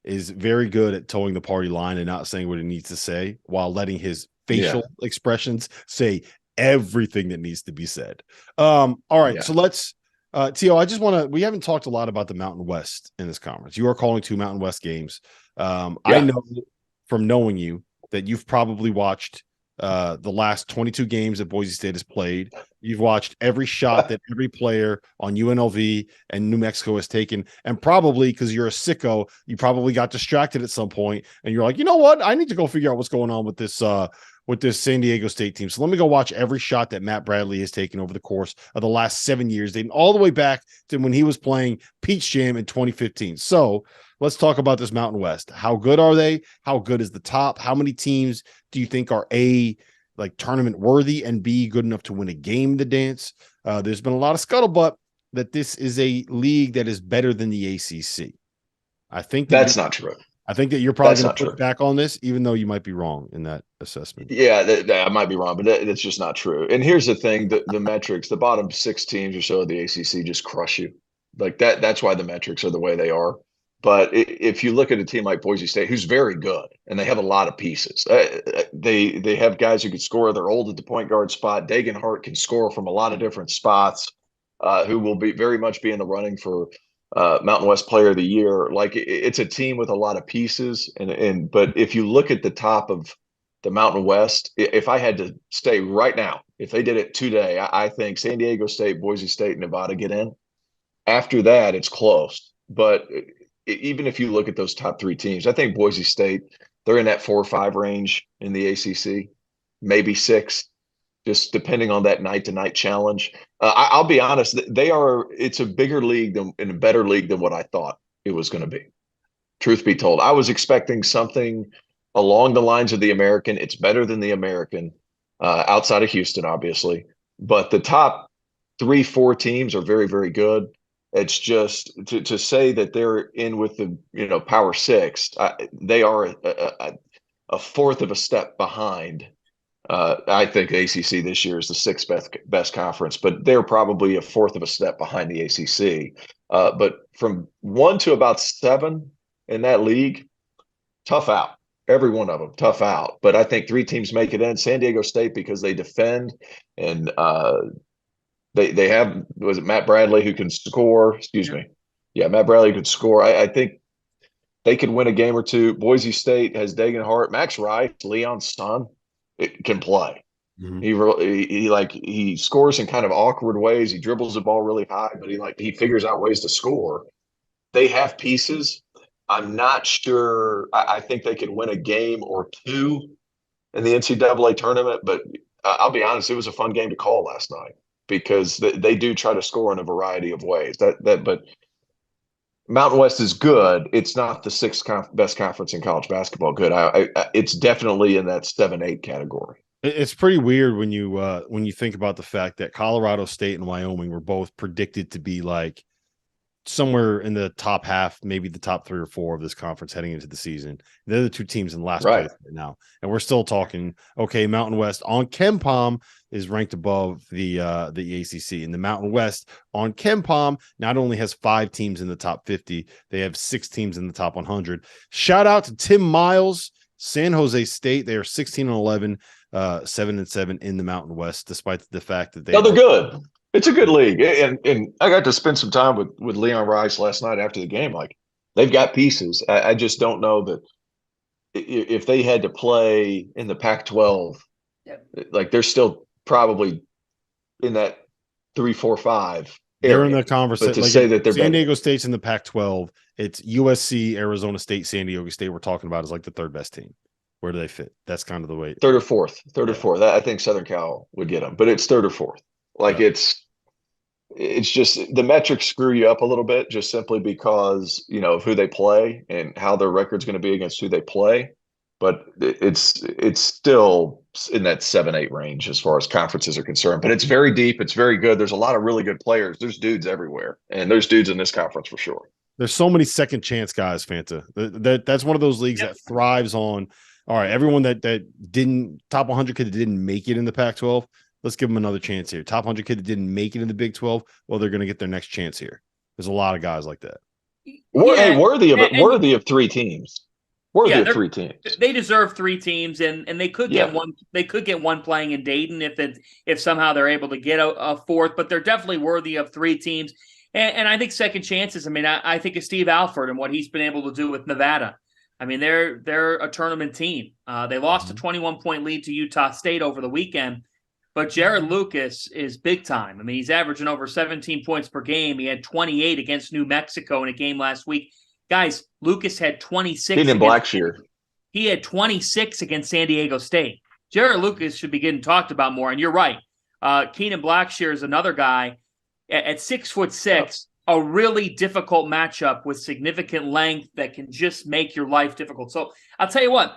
is very good at towing the party line and not saying what he needs to say while letting his facial expressions say everything that needs to be said. All right. So let's Tio, we haven't talked a lot about the Mountain West in this conference. You are calling 2 Mountain West games. I know from knowing you that you've probably watched the last 22 games that Boise State has played. You've watched every shot that every player on UNLV and New Mexico has taken. And probably because you're a sicko, you probably got distracted at some point and you're like, you know what? I need to go figure out what's going on with this San Diego State team. So let me go watch every shot that Matt Bradley has taken over the course of the last 7 years, dating all the way back to when he was playing Peach Jam in 2015. So let's talk about this Mountain West. How good are they? How good is the top? How many teams do you think are tournament worthy and B, good enough to win a game in the dance? There's been a lot of scuttlebutt that this is a league that is better than the ACC. I think that's not true. I think that you're probably going to push back on this, even though you might be wrong in that assessment. Yeah, I might be wrong, but that's just not true. And here's the thing: the metrics, the bottom 6 teams or so of the ACC just crush you. Like that. That's why the metrics are the way they are. But if you look at a team like Boise State, who's very good, and they have a lot of pieces, they have guys who can score. They're old at the point guard spot. Dagan Hart can score from a lot of different spots, who will be very much be in the running for Mountain West Player of the Year. Like it's a team with a lot of pieces. But if you look at the top of the Mountain West, if I had to stay right now, if they did it today, I think San Diego State, Boise State, Nevada get in. After that, it's close. But even if you look at those top 3 teams, I think Boise State, they're in that 4 or 5 range in the ACC, maybe 6, just depending on that night-to-night challenge. I'll be honest, it's a bigger league and a better league than what I thought it was going to be. Truth be told, I was expecting something along the lines of the American. It's better than the American, outside of Houston, obviously. But the top 3, 4 teams are very, very good. It's just to say that they're in with the Power 6. They are a fourth of a step behind. I think the ACC this year is the 6th best conference, but they're probably a fourth of a step behind the ACC. But from 1 to about 7 in that league, tough out. Every one of them, tough out. But I think 3 teams make it in. San Diego State, because they defend and They have, was it Matt Bradley who can score? Excuse me. Yeah, Matt Bradley could score. I think they could win a game or 2. Boise State has Dagan Hart. Max Rice, Leon's son, it can play. Mm-hmm. He scores in kind of awkward ways. He dribbles the ball really high, but he figures out ways to score. They have pieces. I'm not sure. I think they could win a game or 2 in the NCAA tournament, but I'll be honest, it was a fun game to call last night, because they do try to score in a variety of ways. But Mountain West is good. It's not the 6th best conference in college basketball. Good. It's definitely in that 7-8 category. It's pretty weird when you think about the fact that Colorado State and Wyoming were both predicted to be like somewhere in the top half, maybe the top 3 or 4 of this conference heading into the season. They're the 2 teams in last place right now. And we're still talking, okay, Mountain West on KenPom is ranked above the ACC. And the Mountain West on KenPom not only has 5 teams in the top 50, they have 6 teams in the top 100. Shout out to Tim Miles, San Jose State. They are 16-11, 7-7 in the Mountain West, despite the fact that they're good. It's a good league, and I got to spend some time with Leon Rice last night after the game. Like they've got pieces. I just don't know that if they had to play in the Pac-12, like they're still probably in that 3, 4, 5 They're in area. the conversation. But to Like say that they're San better. Diego State's in the Pac-12, it's USC, Arizona State, San Diego State. We're talking about is like the third best team. Where do they fit? That's kind of the way. Third or fourth. I think Southern Cal would get them, but it's third or fourth. Like it's just the metrics screw you up a little bit just simply because, of who they play and how their record's going to be against who they play. But it's still in that 7-8 range as far as conferences are concerned. But it's very deep. It's very good. There's a lot of really good players. There's dudes everywhere. And there's dudes in this conference for sure. There's so many second chance guys, Fanta. That's one of those leagues that thrives on, all right, everyone that didn't top 100 kid that didn't make it in the Pac-12, let's give them another chance here. Top 100 kid that didn't make it in the Big 12, well, they're going to get their next chance here. There's a lot of guys like that. Worthy of 3 teams. Worthy of 3 teams. They deserve 3 teams, and they could get one. They could get one playing in Dayton if somehow they're able to get a fourth. But they're definitely worthy of 3 teams. And I think second chances. I mean, I think of Steve Alford and what he's been able to do with Nevada. I mean, they're a tournament team. They lost a 21-point lead to Utah State over the weekend, but Jared Lucas is big time. I mean, he's averaging over 17 points per game. He had 28 against New Mexico in a game last week. Guys, Lucas had 26. He had 26 against San Diego State. Jared Lucas should be getting talked about more. And you're right. Keenan Blackshear is another guy at 6'6", a really difficult matchup with significant length that can just make your life difficult. So I'll tell you what,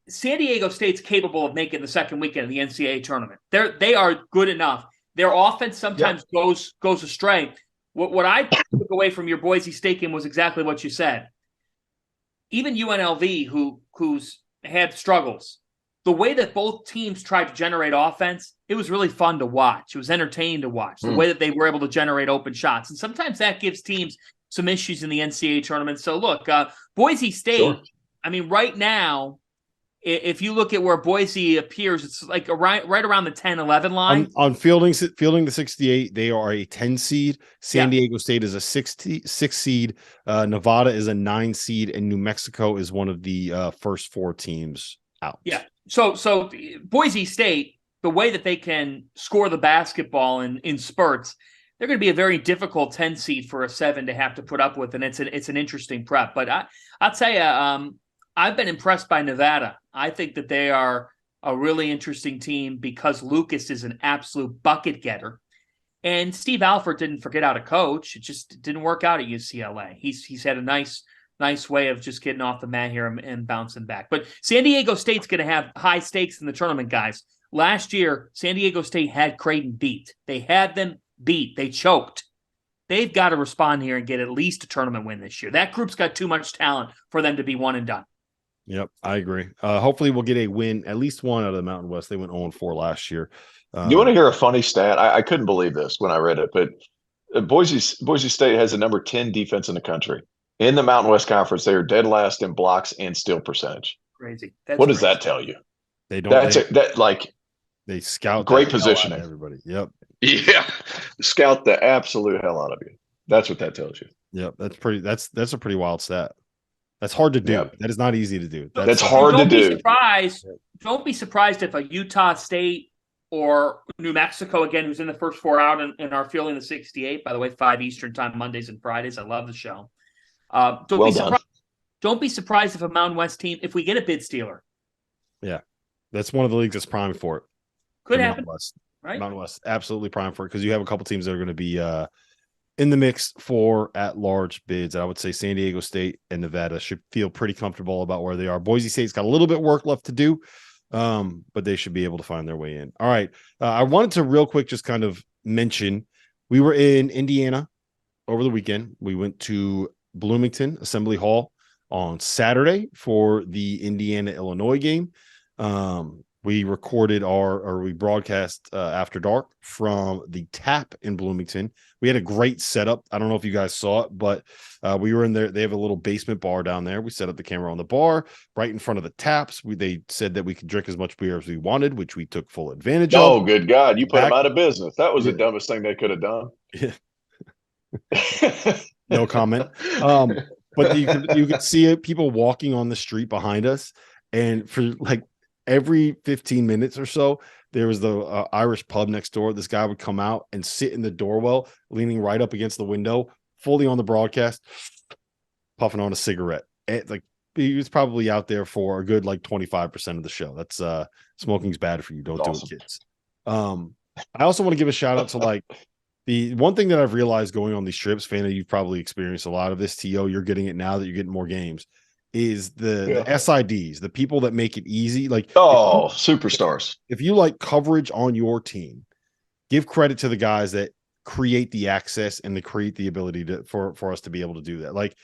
San Diego State's capable of making the second weekend of the NCAA tournament. They are good enough. Their offense sometimes goes astray. What I took away from your Boise State game was exactly what you said. Even UNLV, who's had struggles, the way that both teams tried to generate offense, it was really fun to watch. It was entertaining to watch, the way that they were able to generate open shots. And sometimes that gives teams some issues in the NCAA tournament. So, look, Boise State, I mean, right now, if you look at where Boise appears, it's like right around the 10-11 line. On fielding the 68, they are a 10 seed. San Diego State is a 6 seed. Nevada is a 9 seed, and New Mexico is one of the first 4 teams out. Yeah. So Boise State, the way that they can score the basketball in spurts, they're going to be a very difficult 10 seed for a 7 to have to put up with, and it's an interesting prep. But I'll tell you, I've been impressed by Nevada. I think that they are a really interesting team because Lucas is an absolute bucket getter. And Steve Alford didn't forget how to coach. It just didn't work out at UCLA. He's had a nice way of just getting off the mat here and bouncing back. But San Diego State's going to have high stakes in the tournament, guys. Last year, San Diego State had Creighton beat. They had them beat. They choked. They've got to respond here and get at least a tournament win this year. That group's got too much talent for them to be one and done. Yep, I agree. Hopefully we'll get a win, at least one out of the Mountain West. They went 0-4 last year. You want to hear a funny stat? I couldn't believe this when I read it, but Boise State has the number 10 defense in the country. In the Mountain West Conference, they are dead last in blocks and steal percentage. Crazy. What does that tell you? They don't. They scout great positioning. Everybody. Yep. Yeah, scout the absolute hell out of you. That's what that tells you. Yep, that's a pretty wild stat. That's hard to do. Yep. That is not easy to do. That's hard to do. Don't be surprised if a Utah State or New Mexico, again, who's in the first 4 out and are fielding the 68. By the way, 5 Eastern time, Mondays and Fridays. I love the show. Don't be surprised if a Mountain West team, if we get a bid stealer. Yeah, that's one of the leagues that's primed for it. Could happen. West. Right? Mountain West, absolutely primed for it because you have a couple teams that are going to be in the mix for at-large bids. I would say San Diego State and Nevada should feel pretty comfortable about where they are. Boise State's got a little bit of work left to do, but they should be able to find their way in. All right. I wanted to real quick just kind of mention we were in Indiana over the weekend. We went to Bloomington Assembly Hall on Saturday for the Indiana-Illinois game. we broadcast After Dark from the Tap in Bloomington. We had a great setup. I don't know if you guys saw it, but we were in there. They have a little basement bar down there. We set up the camera on the bar right in front of the taps. They said that we could drink as much beer as we wanted, which we took full advantage of. Oh, good God. You put them out of business. That was the dumbest thing they could have done. Yeah. No comment. But you could see people walking on the street behind us. And for like every 15 minutes or so, there was the Irish pub next door. This guy would come out and sit in the doorwell, leaning right up against the window, fully on the broadcast, puffing on a cigarette. Like he was probably out there for a good like 25% of the show. That's smoking's bad for you. Don't do it, kids. I also want to give a shout out to like the one thing that I've realized going on these trips, Fanta, you've probably experienced a lot of this. TO, you're getting it now that you're getting more games. Is the SIDs, the people that make it easy. Like, superstars. If you like coverage on your team, give credit to the guys that create the access and they create the ability for us to be able to do that. Like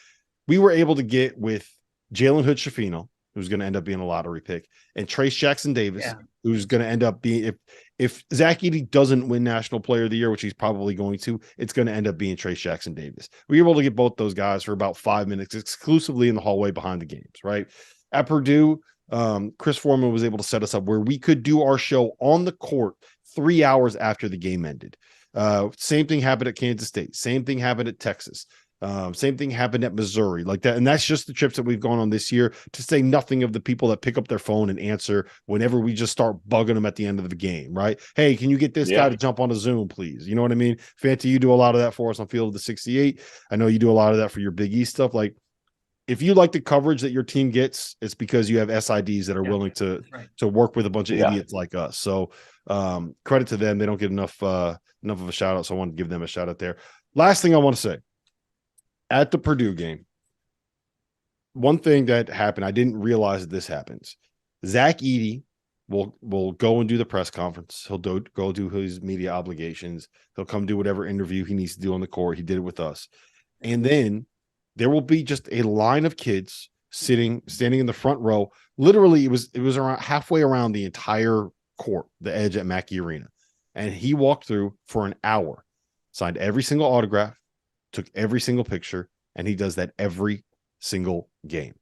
we were able to get with Jalen Hood-Schifino, who's going to end up being a lottery pick, and Trace Jackson Davis, who's going to end up being, if Zach Edey doesn't win National Player of the Year, which he's probably going to, it's going to end up being Trace Jackson Davis. We were able to get both those guys for about 5 minutes exclusively in the hallway behind the games, right? At Purdue, Chris Foreman was able to set us up where we could do our show on the court 3 hours after the game ended. Same thing happened at Kansas State. Same thing happened at Texas. Same thing happened at Missouri, like that. And that's just the trips that we've gone on this year, to say nothing of the people that pick up their phone and answer whenever we just start bugging them at the end of the game, right? Hey, can you get this guy to jump on a Zoom, please? You know what I mean? Fanta, you do a lot of that for us on Field of the 68. I know you do a lot of that for your Big East stuff. Like, if you like the coverage that your team gets, it's because you have SIDs that are willing to work with a bunch of idiots like us. So credit to them. They don't get enough of a shout out. So I want to give them a shout out there. Last thing I want to say. At the Purdue game, one thing that happened, I didn't realize that this happens. Zach Edey will go and do the press conference. He'll go do his media obligations. He'll come do whatever interview he needs to do on the court. He did it with us. And then there will be just a line of kids standing in the front row. Literally, it was around halfway around the entire court, the edge at Mackey Arena. And he walked through for an hour, signed every single autograph, took every single picture, and he does that every single game.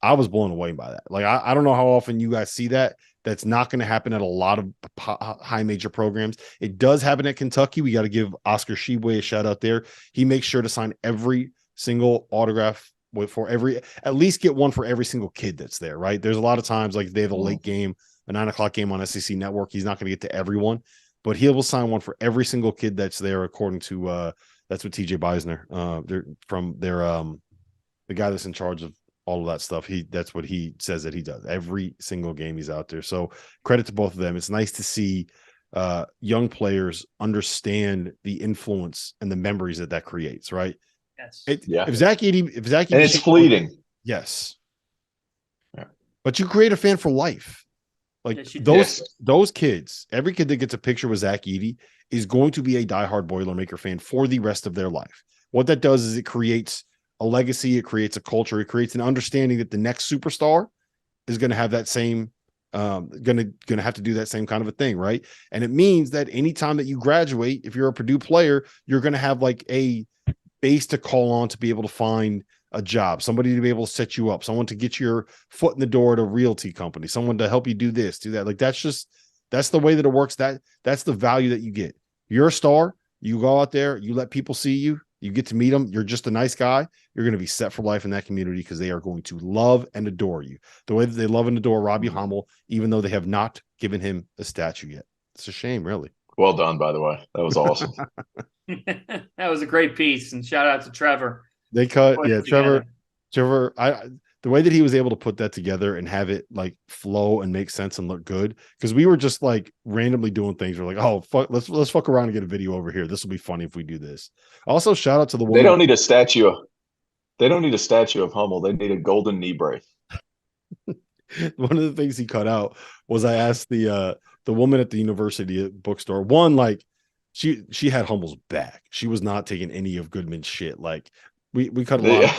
I was blown away by that. Like, I don't know how often you guys see that. That's not going to happen at a lot of high major programs. It does happen at Kentucky. We got to give Oscar Sheboy a shout out there. He makes sure to sign every single autograph at least get one for every single kid that's there, right? There's a lot of times, like, they have a late game, a 9:00 game on SEC Network. He's not going to get to everyone, but he will sign one for every single kid that's there, according to that's what TJ Beisner, the guy that's in charge of all of that stuff. That's what he says that he does every single game he's out there. So credit to both of them. It's nice to see young players understand the influence and the memories that creates, right? Yes. If Zach Edey, and it's fleeting. Yes. Yeah. But you create a fan for life. Like, those kids, every kid that gets a picture with Zach Edey is going to be a diehard Boilermaker fan for the rest of their life. What that does is it creates a legacy, it creates a culture, it creates an understanding that the next superstar is going to have that same, going to have to do that same kind of a thing, right? And it means that anytime that you graduate, if you're a Purdue player, you're going to have like a base to call on to be able to find a job, somebody to be able to set you up, someone to get your foot in the door at a realty company, someone to help you do this, do that. Like, that's the way that it works. That's the value that you get. You're a star. You go out there, you let people see you, you get to meet them. You're just a nice guy. You're going to be set for life in that community because they are going to love and adore you the way that they love and adore Robbie Hummel, even though they have not given him a statue yet. It's a shame, really. Well done, by the way. That was awesome. That was a great piece, and shout out to Trevor. They cut, Trevor. The way that he was able to put that together and have it like flow and make sense and look good, because we were just like randomly doing things. We're like, oh fuck, let's fuck around and get a video over here. This will be funny if we do this. Also, shout out to the woman. They don't need a statue. They don't need a statue of Hummel. They need a golden knee brace. One of the things he cut out was I asked the woman at the university bookstore. One, like, she had Hummel's back. She was not taking any of Goodman's shit. Like, we cut a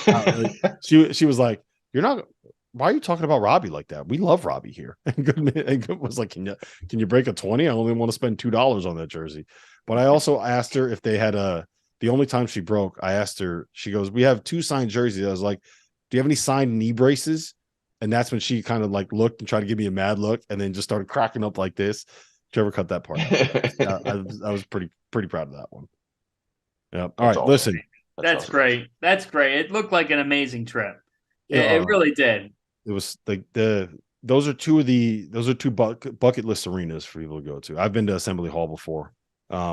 lot. She was like, you're not why are you talking about Robbie like that? We love Robbie here. And Good was like, can you break a 20? I only want to spend $2 on that jersey. But I also asked her if they had the only time she broke, I asked her, she goes, we have 2 signed jerseys. I was like, do you have any signed knee braces? And that's when she kind of like looked and tried to give me a mad look and then just started cracking up like this. Trevor cut that part out. I was pretty proud of that one. Yeah. All right. Awesome. Listen. That's awesome. great. That's great. It looked like an amazing trip. It really did. It was like those are two bucket list arenas for people to go to. I've been to Assembly Hall before,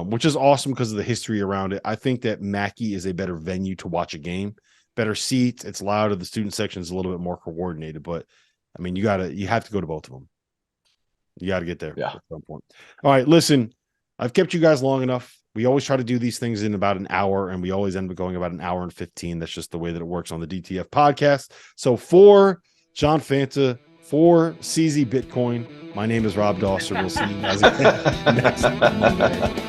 which is awesome because of the history around it. I think that Mackey is a better venue to watch a game, better seats. It's louder. The student section is a little bit more coordinated, but I mean, you have to go to both of them. You got to get there at some point. All right, listen, I've kept you guys long enough. We always try to do these things in about an hour, and we always end up going about an hour and 15. That's just the way that it works on the DTF podcast. So for John Fanta, for CZ Bitcoin, my name is Rob Dauster. We'll see you guys again next Monday.